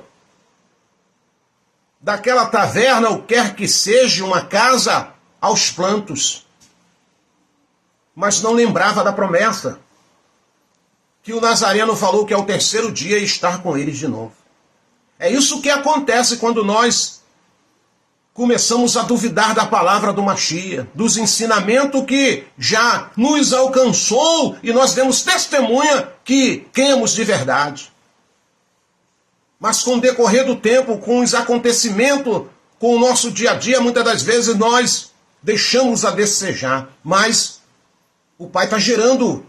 daquela taverna, ou quer que seja, uma casa, aos plantos. Mas não lembrava da promessa que o Nazareno falou que ao 3º dia ia estar com eles de novo. É isso que acontece quando nós começamos a duvidar da palavra do Mashiach, dos ensinamentos que já nos alcançou e nós demos testemunha que cremos de verdade. Mas com o decorrer do tempo, com os acontecimentos, com o nosso dia a dia, muitas das vezes nós deixamos a desejar. Mas o Pai está gerando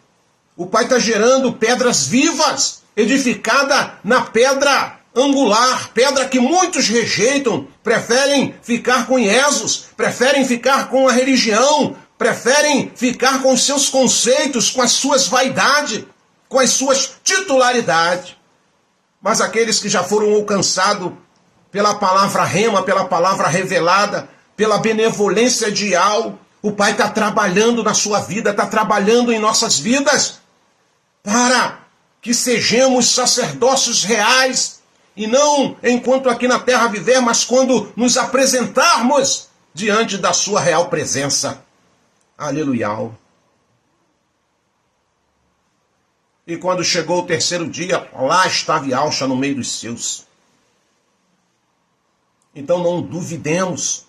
pedras vivas, edificadas na pedra angular, pedra que muitos rejeitam, preferem ficar com Jesus, preferem ficar com a religião, preferem ficar com os seus conceitos, com as suas vaidades, com as suas titularidades. Mas aqueles que já foram alcançados pela palavra rema, pela palavra revelada, pela benevolência de Yahweh, o Pai está trabalhando na sua vida, está trabalhando em nossas vidas, para que sejamos sacerdócios reais, e não enquanto aqui na terra viver, mas quando nos apresentarmos diante da sua real presença. Aleluia. E quando chegou o 3º dia, lá estava Yahshua no meio dos seus. Então não duvidemos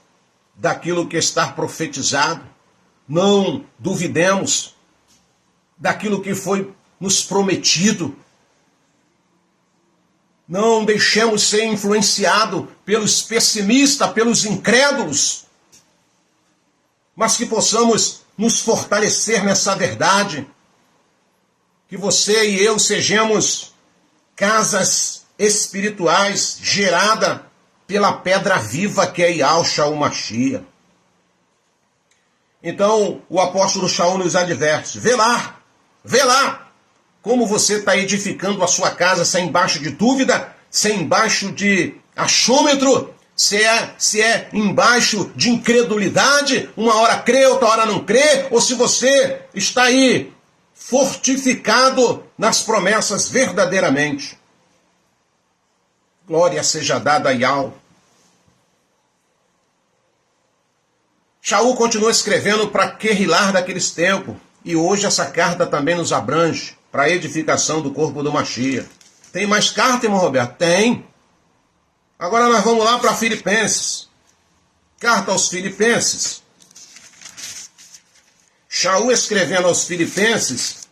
daquilo que está profetizado. Não duvidemos daquilo que foi nos prometido. Não deixemos ser influenciado pelos pessimistas, pelos incrédulos, mas que possamos nos fortalecer nessa verdade, que você e eu sejamos casas espirituais geradas pela pedra viva que é Yahshua o Mashiach. Então o apóstolo Shaul nos adverte, vê lá, como você está edificando a sua casa sem embaixo de dúvida, sem embaixo de achômetro, se é embaixo de incredulidade, uma hora crê, outra hora não crê, ou se você está aí fortificado nas promessas verdadeiramente. Glória seja dada a Yahweh. Shaul continua escrevendo para Querilar daqueles tempos, e hoje essa carta também nos abrange, para a edificação do corpo do Mashiach. Tem mais carta, irmão Roberto? Tem. Agora nós vamos lá para Filipenses. Carta aos Filipenses. Shaul escrevendo aos Filipenses.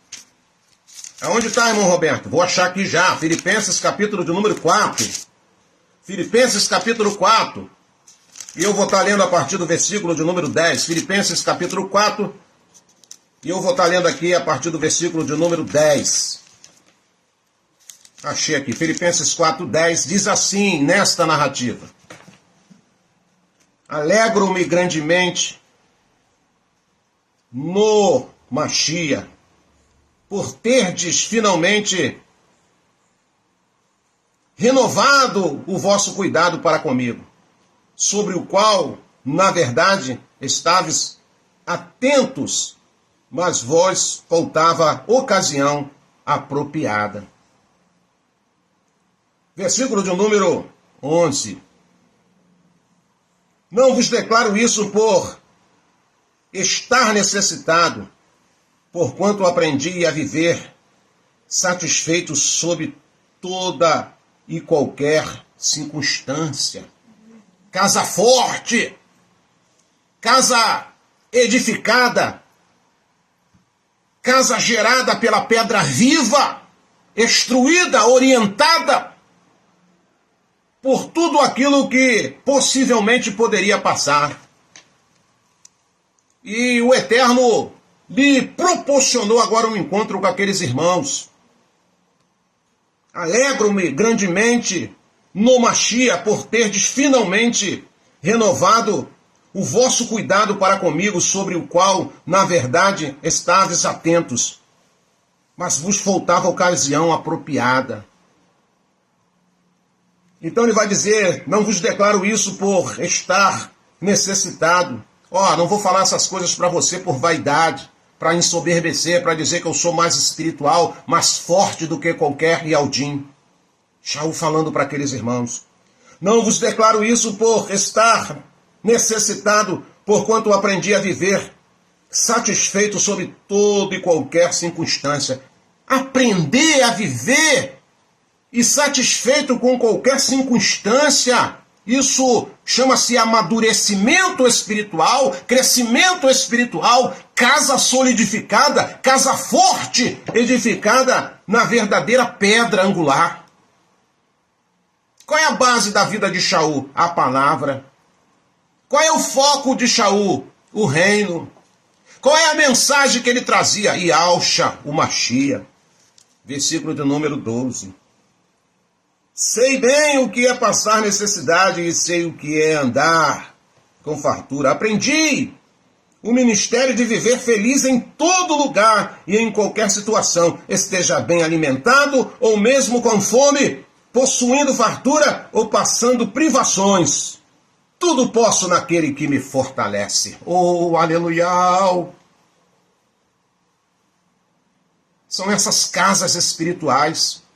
Aonde está, irmão Roberto? Vou achar aqui já. Filipenses capítulo de número 4. Filipenses capítulo 4. E eu vou estar lendo a partir do versículo de número 10. Filipenses capítulo 4. E eu vou estar lendo aqui a partir do versículo de número 10. Achei aqui. Filipenses 4:10 diz assim, nesta narrativa. Alegro-me grandemente no Mashiach, por terdes finalmente renovado o vosso cuidado para comigo. sobre o qual, na verdade, estáveis atentos, mas vós faltava ocasião apropriada. Versículo de número 11. Não vos declaro isso por estar necessitado, porquanto aprendi a viver satisfeito sob toda e qualquer circunstância. Casa forte, casa edificada, casa gerada pela pedra viva, instruída, orientada por tudo aquilo que possivelmente poderia passar. E o Eterno lhe proporcionou agora um encontro com aqueles irmãos. Alegro-me grandemente no Mashiach por terdes finalmente renovado o vosso cuidado para comigo, sobre o qual, na verdade, estáveis atentos, mas vos faltava ocasião apropriada. Então ele vai dizer, não vos declaro isso por estar necessitado. Não vou falar essas coisas para você por vaidade, para ensoberbecer, para dizer que eu sou mais espiritual, mais forte do que qualquer Yaldim. Shaul falando para aqueles irmãos. Não vos declaro isso por estar necessitado, porquanto aprendi a viver satisfeito sob toda e qualquer circunstância. Aprender a viver e satisfeito com qualquer circunstância, isso chama-se amadurecimento espiritual, crescimento espiritual, casa solidificada, casa forte, edificada na verdadeira pedra angular. Qual é a base da vida de Shaul? A palavra. Qual é o foco de Shaul? O reino. Qual é a mensagem que ele trazia? Yahshua, o Mashiach. Versículo de número 12. Sei bem o que é passar necessidade e sei o que é andar com fartura. Aprendi o ministério de viver feliz em todo lugar e em qualquer situação, esteja bem alimentado ou mesmo com fome, possuindo fartura ou passando privações. Tudo posso naquele que me fortalece. Oh, aleluia! São essas casas espirituais.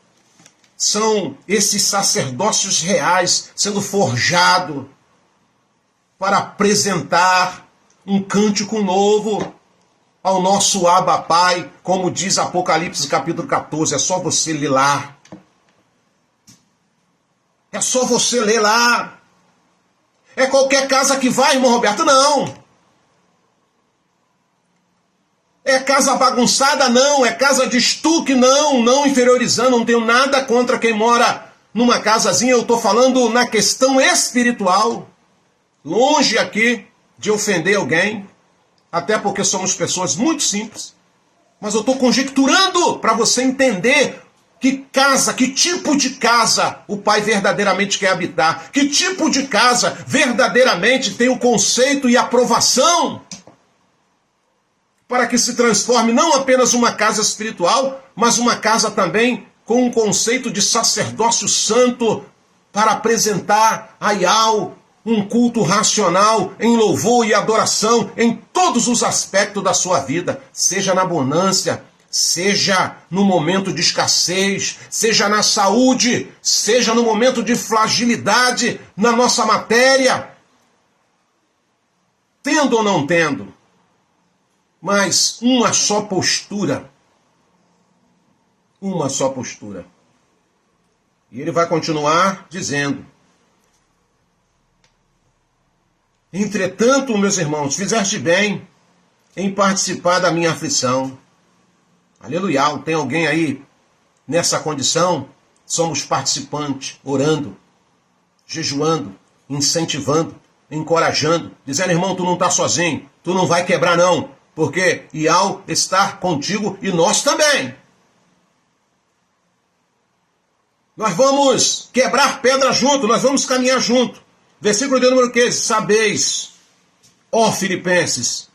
São esses sacerdócios reais sendo forjados para apresentar um cântico novo ao nosso Abba Pai, como diz Apocalipse capítulo 14. É só você ler lá. É só você ler lá. É qualquer casa que vai, irmão Roberto? Não. É casa bagunçada? Não. É casa de estuque? Não. Não inferiorizando, não tenho nada contra quem mora numa casazinha. Eu estou falando na questão espiritual. Longe aqui de ofender alguém, até porque somos pessoas muito simples. Mas eu estou conjecturando para você entender que casa, que tipo de casa o Pai verdadeiramente quer habitar. Que tipo de casa verdadeiramente tem o conceito e aprovação para que se transforme não apenas uma casa espiritual, mas uma casa também com um conceito de sacerdócio santo para apresentar a Yahweh um culto racional em louvor e adoração em todos os aspectos da sua vida, seja na bonância, seja no momento de escassez, seja na saúde, seja no momento de fragilidade na nossa matéria, tendo ou não tendo, mas uma só postura. Uma só postura. E ele vai continuar dizendo: entretanto, meus irmãos, fizeste bem em participar da minha aflição. Aleluia, tem alguém aí nessa condição? Somos participantes, orando, jejuando, incentivando, encorajando, dizendo: irmão, tu não está sozinho, tu não vai quebrar não, porque Yahweh está contigo e nós também. Nós vamos quebrar pedra junto, nós vamos caminhar junto. Versículo de número 15. Sabeis, ó Filipenses,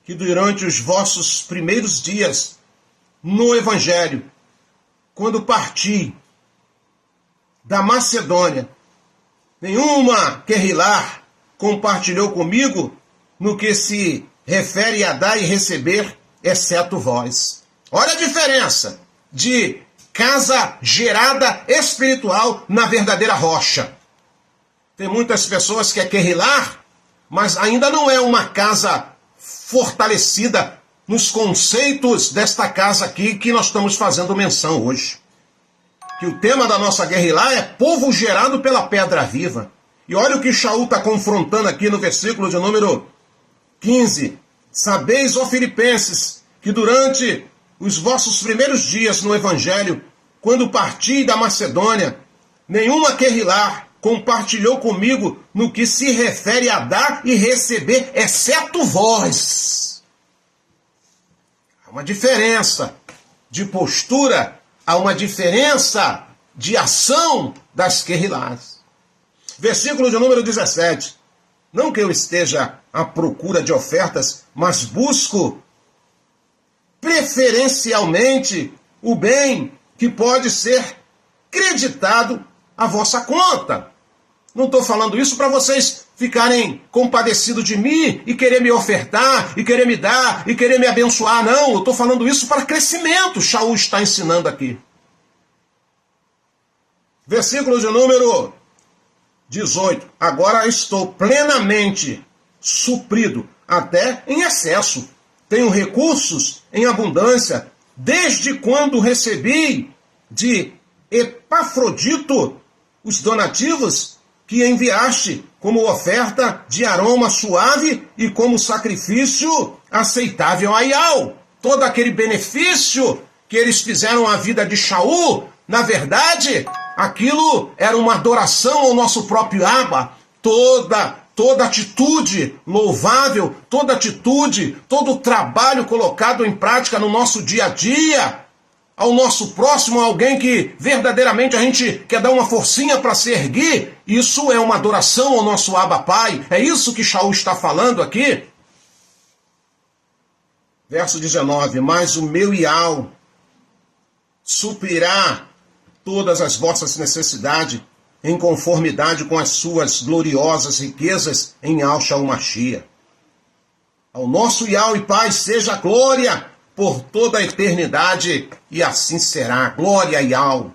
que durante os vossos primeiros dias no Evangelho, quando parti da Macedônia, Nenhuma Querrilar compartilhou comigo no que se refere a dar e receber, exceto vós. Olha a diferença de casa gerada espiritual na verdadeira rocha. Tem muitas pessoas que é Querrilar, mas ainda não é uma casa fortalecida nos conceitos desta casa aqui que nós estamos fazendo menção hoje. Que o tema da nossa Querrilar é povo gerado pela pedra viva. E olha o que Shaul está confrontando aqui no versículo de número 15. Sabeis, ó Filipenses, que durante os vossos primeiros dias no Evangelho, quando parti da Macedônia, nenhuma Querrilar compartilhou comigo no que se refere a dar e receber, exceto vós. Há uma diferença de postura, há uma diferença de ação das Querrilás. Versículo de número 17. Não que eu esteja à procura de ofertas, mas busco preferencialmente o bem que pode ser creditado à vossa conta. Não estou falando isso para vocês ficarem compadecidos de mim e querer me ofertar, e querer me dar, e querer me abençoar. Não, eu estou falando isso para crescimento. Shaul está ensinando aqui. Versículo de número 18. Agora estou plenamente suprido, até em excesso. Tenho recursos em abundância, desde quando recebi de Epafrodito os donativos que enviaste como oferta de aroma suave e como sacrifício aceitável a Iau. Todo aquele benefício que eles fizeram à vida de Shaul, na verdade, aquilo era uma adoração ao nosso próprio Abba. Toda atitude louvável, toda atitude, todo trabalho colocado em prática no nosso dia a dia, ao nosso próximo, alguém que verdadeiramente a gente quer dar uma forcinha para se erguer, isso é uma adoração ao nosso Abba Pai. É isso que Shaul está falando aqui. Verso 19. Mas o meu Iau suprirá todas as vossas necessidades em conformidade com as suas gloriosas riquezas em Al-Shaul Mashiach. Ao nosso Iau e Pai seja glória por toda a eternidade, e assim será. Glória a Iau.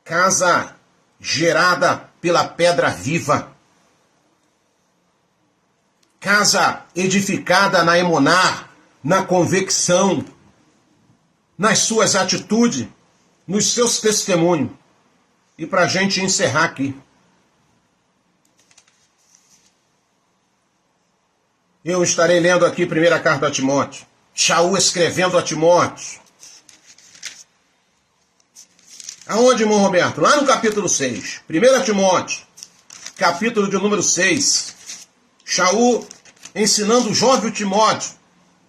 Casa gerada pela pedra viva. Casa edificada na emuná, na convicção, nas suas atitudes, nos seus testemunhos. E para a gente encerrar aqui. Eu estarei lendo aqui a primeira carta a Timóteo. Shaul escrevendo a Timóteo. Aonde, irmão Roberto? Lá no capítulo 6. 1 Timóteo, capítulo de número 6. Shaul ensinando o jovem Timóteo,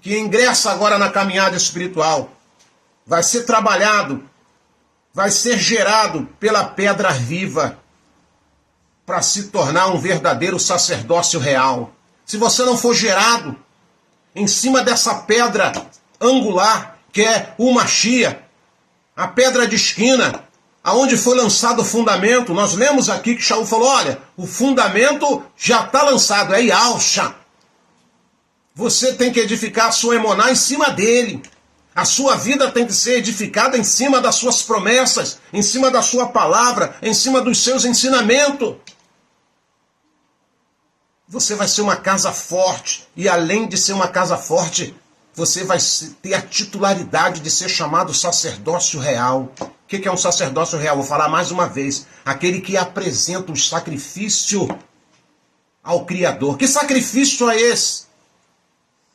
que ingressa agora na caminhada espiritual. Vai ser trabalhado, vai ser gerado pela pedra viva para se tornar um verdadeiro sacerdócio real. Se você não for gerado em cima dessa pedra angular, que é o Mashiach, a pedra de esquina, aonde foi lançado o fundamento, nós lemos aqui que Shaul falou, olha, o fundamento já está lançado, é Yalsha. Você tem que edificar a sua emuná em cima dele. A sua vida tem que ser edificada em cima das suas promessas, em cima da sua palavra, em cima dos seus ensinamentos. Você vai ser uma casa forte, e além de ser uma casa forte, você vai ter a titularidade de ser chamado sacerdócio real. O que é um sacerdócio real? Vou falar mais uma vez. Aquele que apresenta um sacrifício ao Criador. Que sacrifício é esse?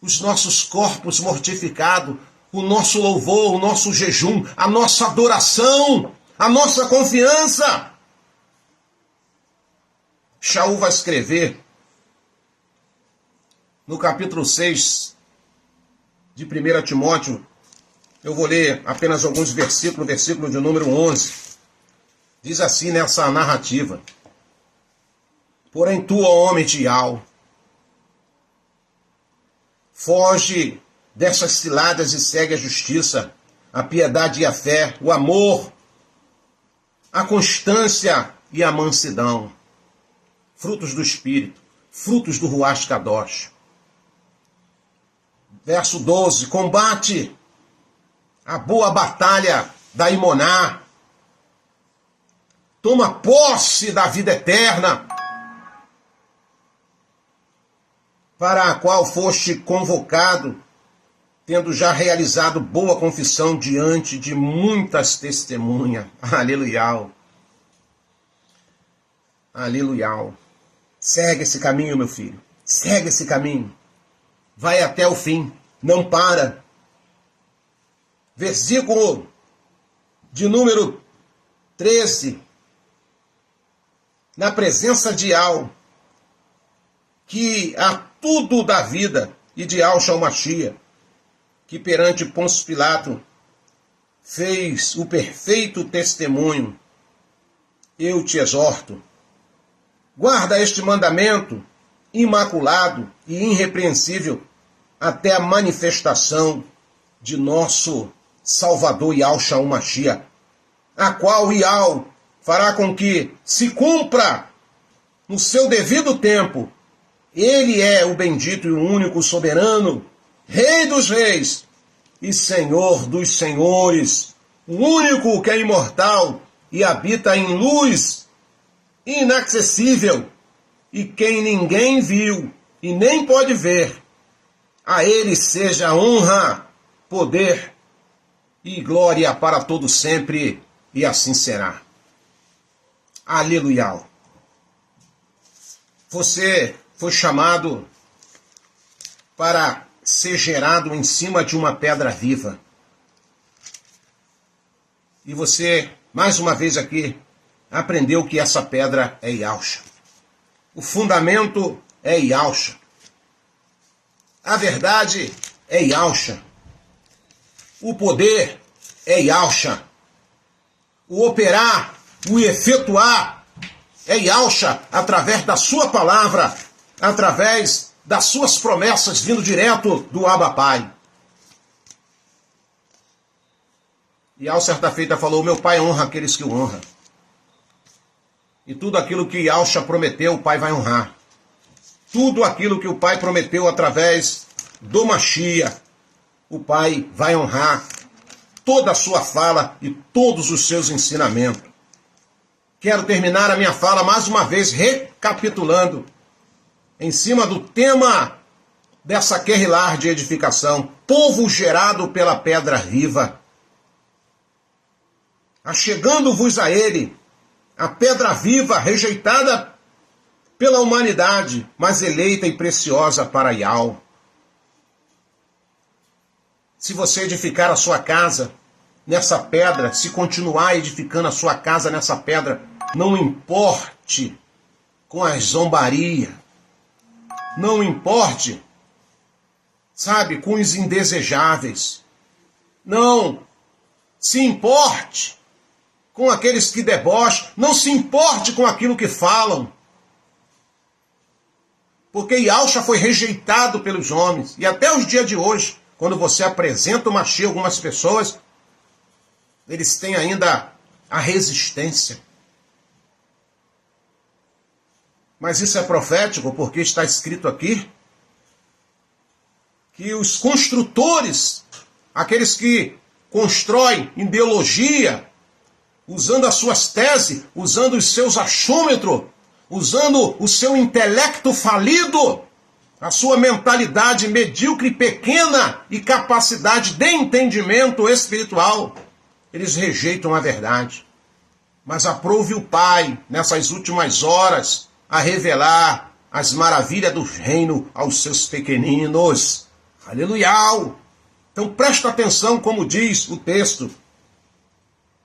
Os nossos corpos mortificados, o nosso louvor, o nosso jejum, a nossa adoração, a nossa confiança. Shaul vai escrever no capítulo 6 de 1 Timóteo, eu vou ler apenas alguns versículos, versículo de número 11. Diz assim nessa narrativa: porém tu, ó homem de Iau, foge dessas ciladas e segue a justiça, a piedade e a fé, o amor, a constância e a mansidão. Frutos do Espírito, frutos do Ruach Kadosh. Verso 12, combate a boa batalha da Imoná. Toma posse da vida eterna, para a qual foste convocado, tendo já realizado boa confissão diante de muitas testemunhas. Aleluia. Aleluia. Segue esse caminho, meu filho. Segue esse caminho. Vai até o fim. Não para. Versículo de número 13. Na presença de Al, que a tudo da vida, e de Yahshua Mashiach, que perante Pôncio Pilato fez o perfeito testemunho, eu te exorto, guarda este mandamento imaculado e irrepreensível até a manifestação de nosso Salvador Yahshua Mashiach, a qual Yahweh fará com que se cumpra no seu devido tempo. Ele é o bendito e o único soberano, Rei dos reis e Senhor dos senhores, o único que é imortal e habita em luz inacessível, e quem ninguém viu e nem pode ver. A ele seja honra, poder e glória para todo sempre, e assim será. Aleluia. Você foi chamado para ser gerado em cima de uma pedra viva. E você, mais uma vez aqui, aprendeu que essa pedra é Yahshua. O fundamento é Yahshua. A verdade é Yahshua. O poder é Yahshua. O operar, o efetuar é Yahshua através da sua palavra, através das suas promessas vindo direto do Abba Pai. E Yahweh certa feita falou, meu Pai honra aqueles que o honram. E tudo aquilo que Yahshua prometeu, o Pai vai honrar. Tudo aquilo que o Pai prometeu através do Mashiach, o Pai vai honrar toda a sua fala e todos os seus ensinamentos. Quero terminar a minha fala mais uma vez recapitulando em cima do tema dessa querrilar de edificação, povo gerado pela pedra viva. Achegando-vos a ele, a pedra viva rejeitada pela humanidade, mas eleita e preciosa para Yahweh. Se você edificar a sua casa nessa pedra, se continuar edificando a sua casa nessa pedra, não importe com a zombaria, não importe, sabe, com os indesejáveis, não se importe com aqueles que debocham, não se importe com aquilo que falam, porque Yahshua foi rejeitado pelos homens, e até os dias de hoje, quando você apresenta o Mashiach a algumas pessoas, eles têm ainda a resistência. Mas isso é profético, porque está escrito aqui que os construtores, aqueles que constroem ideologia, usando as suas teses, usando os seus achômetros, usando o seu intelecto falido, a sua mentalidade medíocre e pequena e capacidade de entendimento espiritual, eles rejeitam a verdade. Mas aprove o Pai, nessas últimas horas, a revelar as maravilhas do reino aos seus pequeninos. Aleluia! Então presta atenção como diz o texto.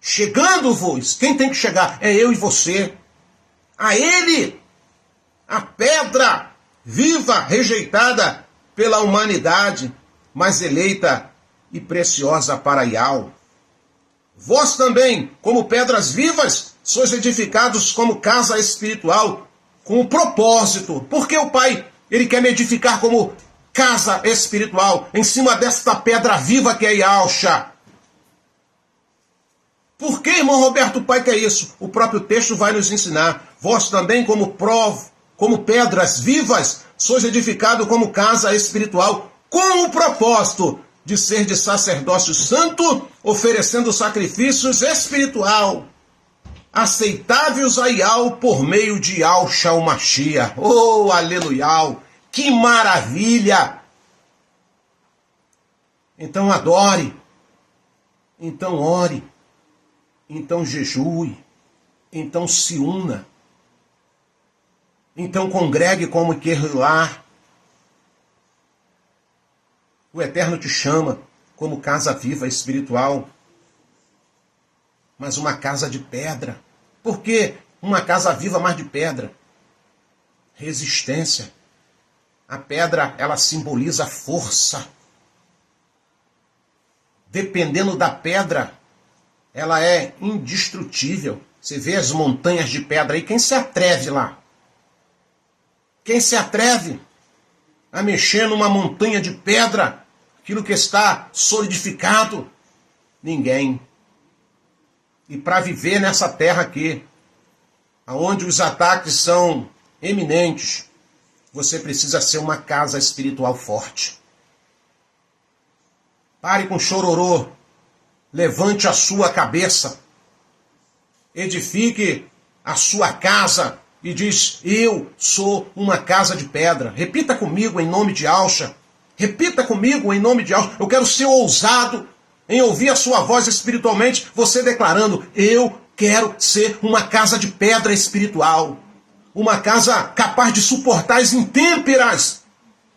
Chegando-vos, quem tem que chegar? É eu e você. A ele, a pedra viva, rejeitada pela humanidade, mas eleita e preciosa para Yahweh. Vós também, como pedras vivas, sois edificados como casa espiritual, com um propósito. Porque o Pai, ele quer me edificar como casa espiritual, em cima desta pedra viva que é Yahshua. Por que, irmão Roberto Pai, que é isso? O próprio texto vai nos ensinar. Vós também, como pedras vivas, sois edificado como casa espiritual, com o propósito de ser de sacerdócio santo, oferecendo sacrifícios espiritual, aceitáveis a Iau por meio de Yahshua o Mashiach. Oh, aleluia! Que maravilha! Então adore, então ore, então jejue, então se una, então congregue como Querrilá. O Eterno te chama como casa viva espiritual, mas uma casa de pedra. Por que uma casa viva, mas de pedra? Resistência. A pedra, ela simboliza força. Dependendo da pedra, ela é indestrutível. Você vê as montanhas de pedra aí, quem se atreve lá? Quem se atreve a mexer numa montanha de pedra, aquilo que está solidificado? Ninguém. E para viver nessa terra aqui, onde os ataques são eminentes, você precisa ser uma casa espiritual forte. Pare com chororô, levante a sua cabeça, edifique a sua casa e diz: eu sou uma casa de pedra. Repita comigo em nome de Yahshua. Repita comigo em nome de Yahshua. Eu quero ser ousado em ouvir a sua voz espiritualmente, você declarando: eu quero ser uma casa de pedra espiritual. Uma casa capaz de suportar as intêmperas,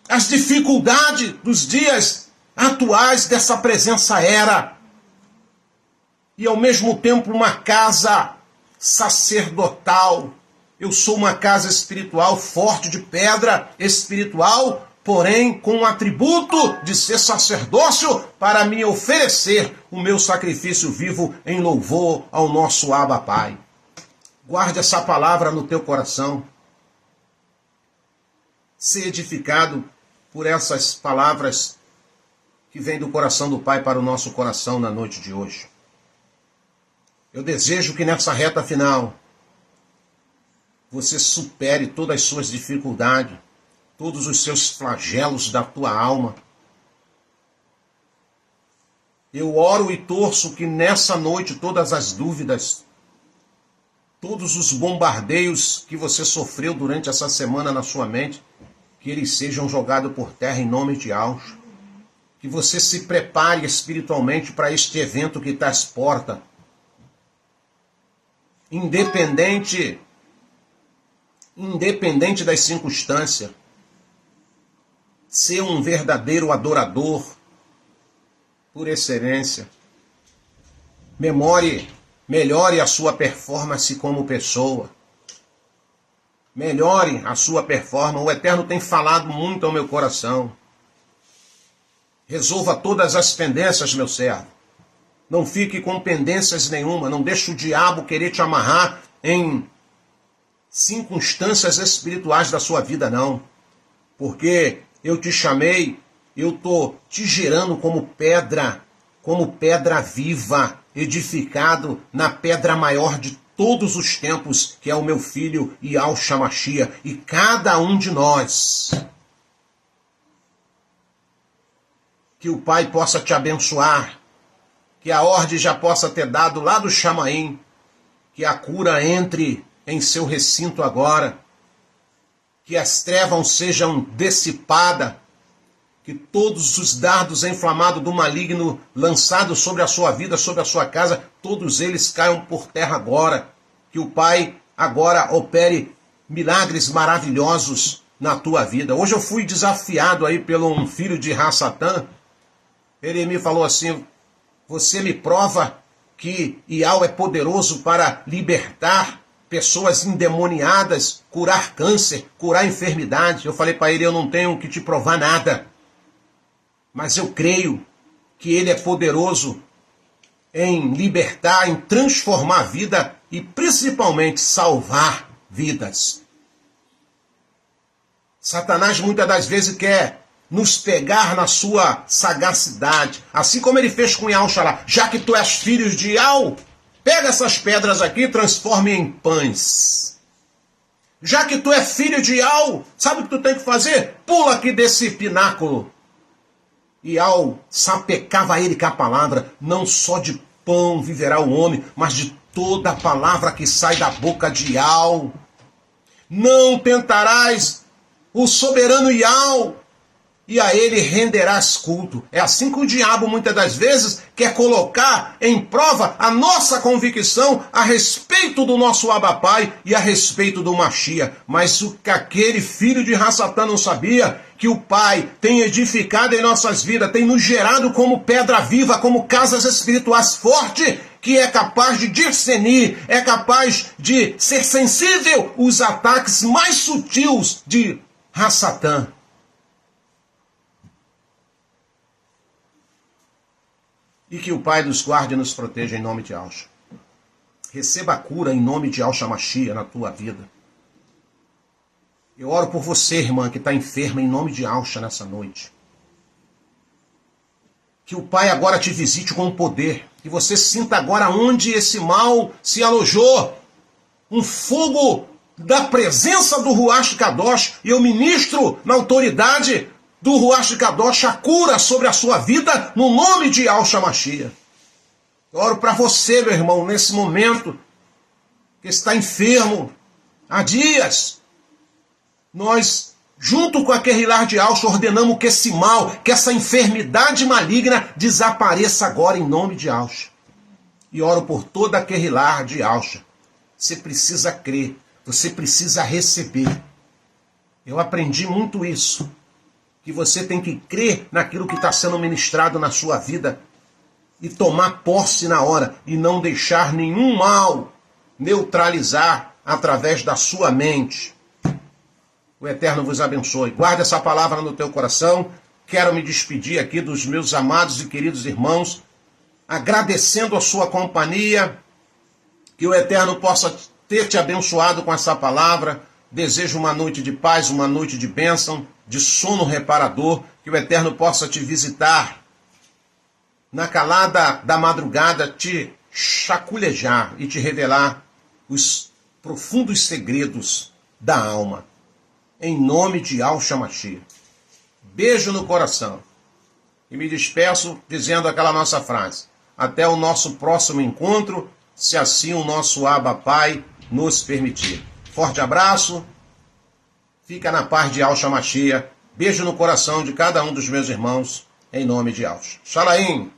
as dificuldades dos dias atuais dessa presença era. E ao mesmo tempo uma casa sacerdotal. Eu sou uma casa espiritual forte de pedra espiritual, porém com o atributo de ser sacerdócio para me oferecer o meu sacrifício vivo em louvor ao nosso Abba Pai. Guarde essa palavra no teu coração. Ser edificado por essas palavras que vêm do coração do Pai para o nosso coração na noite de hoje. Eu desejo que nessa reta final você supere todas as suas dificuldades, todos os seus flagelos da tua alma. Eu oro e torço que nessa noite todas as dúvidas, todos os bombardeios que você sofreu durante essa semana na sua mente, que eles sejam jogados por terra em nome de Yahshua. Que você se prepare espiritualmente para este evento que está às portas. Independente das circunstâncias. Ser um verdadeiro adorador por excelência. Melhore a sua performance como pessoa. Melhore a sua performance. O Eterno tem falado muito ao meu coração. Resolva todas as pendências, meu servo. Não fique com pendências nenhuma. Não deixe o diabo querer te amarrar em circunstâncias espirituais da sua vida, não. Porque eu te chamei, eu estou te gerando como pedra viva, edificado na pedra maior de todos os tempos, que é o meu filho Yahshua Mashiach. E cada um de nós, que o Pai possa te abençoar, que a ordem já possa ter dado lá do Chamaim, que a cura entre em seu recinto agora, que as trevas sejam dissipadas, que todos os dardos inflamados do maligno lançados sobre a sua vida, sobre a sua casa, todos eles caiam por terra agora, que o Pai agora opere milagres maravilhosos na tua vida. Hoje eu fui desafiado aí pelo um filho de Rassatã. Ele me falou assim: você me prova que Iau é poderoso para libertar pessoas endemoniadas, curar câncer, curar enfermidade. Eu falei para ele: eu não tenho que te provar nada, mas eu creio que ele é poderoso em libertar, em transformar a vida e principalmente salvar vidas. Satanás muitas das vezes quer nos pegar na sua sagacidade, assim como ele fez com Yahshua lá. Já que tu és filho de Iau, Pega essas pedras aqui e transforme em pães. Já que tu é filho de Iau, sabe o que tu tem que fazer? Pula aqui desse pináculo. Iau sapecava ele com a palavra, não só de pão viverá o homem, mas de toda a palavra que sai da boca de Iau. Não tentarás o soberano Iau, e a ele renderás culto. É assim que o diabo muitas das vezes quer colocar em prova a nossa convicção a respeito do nosso Abba Pai e a respeito do Machia. Mas o que aquele filho de Rassatã não sabia, que o Pai tem edificado em nossas vidas, tem nos gerado como pedra viva, como casas espirituais fortes, que é capaz de discernir, é capaz de ser sensível aos ataques mais sutis de Rassatã. E que o Pai nos guarde e nos proteja em nome de Yahshua. Receba a cura em nome de Yahshua Mashiach na tua vida. Eu oro por você, irmã, que está enferma, em nome de Yahshua nessa noite. Que o Pai agora te visite com poder. Que você sinta agora onde esse mal se alojou. Um fogo da presença do Ruach Kadosh. E eu ministro na autoridade do Ruach Kadosh a cura sobre a sua vida no nome de Yahshua Mashiach. Eu oro para você, meu irmão, nesse momento que está enfermo há dias. Nós, junto com a Querrilar de Yahshua, ordenamos que esse mal, que essa enfermidade maligna desapareça agora em nome de Yahshua. E oro por toda a Querrilar de Yahshua. Você precisa crer, você precisa receber. Eu aprendi muito isso. Que você tem que crer naquilo que está sendo ministrado na sua vida e tomar posse na hora e não deixar nenhum mal neutralizar através da sua mente. O Eterno vos abençoe. Guarde essa palavra no teu coração. Quero me despedir aqui dos meus amados e queridos irmãos, agradecendo a sua companhia, que o Eterno possa ter te abençoado com essa palavra. Desejo uma noite de paz, uma noite de bênção, de sono reparador, que o Eterno possa te visitar na calada da madrugada, te chaculejar e te revelar os profundos segredos da alma. Em nome de Yahshua Mashiach. Beijo no coração. E me despeço dizendo aquela nossa frase. Até o nosso próximo encontro, se assim o nosso Abba Pai nos permitir. Forte abraço. Fica na paz de Yahshua Mashiach. Beijo no coração de cada um dos meus irmãos, em nome de Yahshua. Shalaim.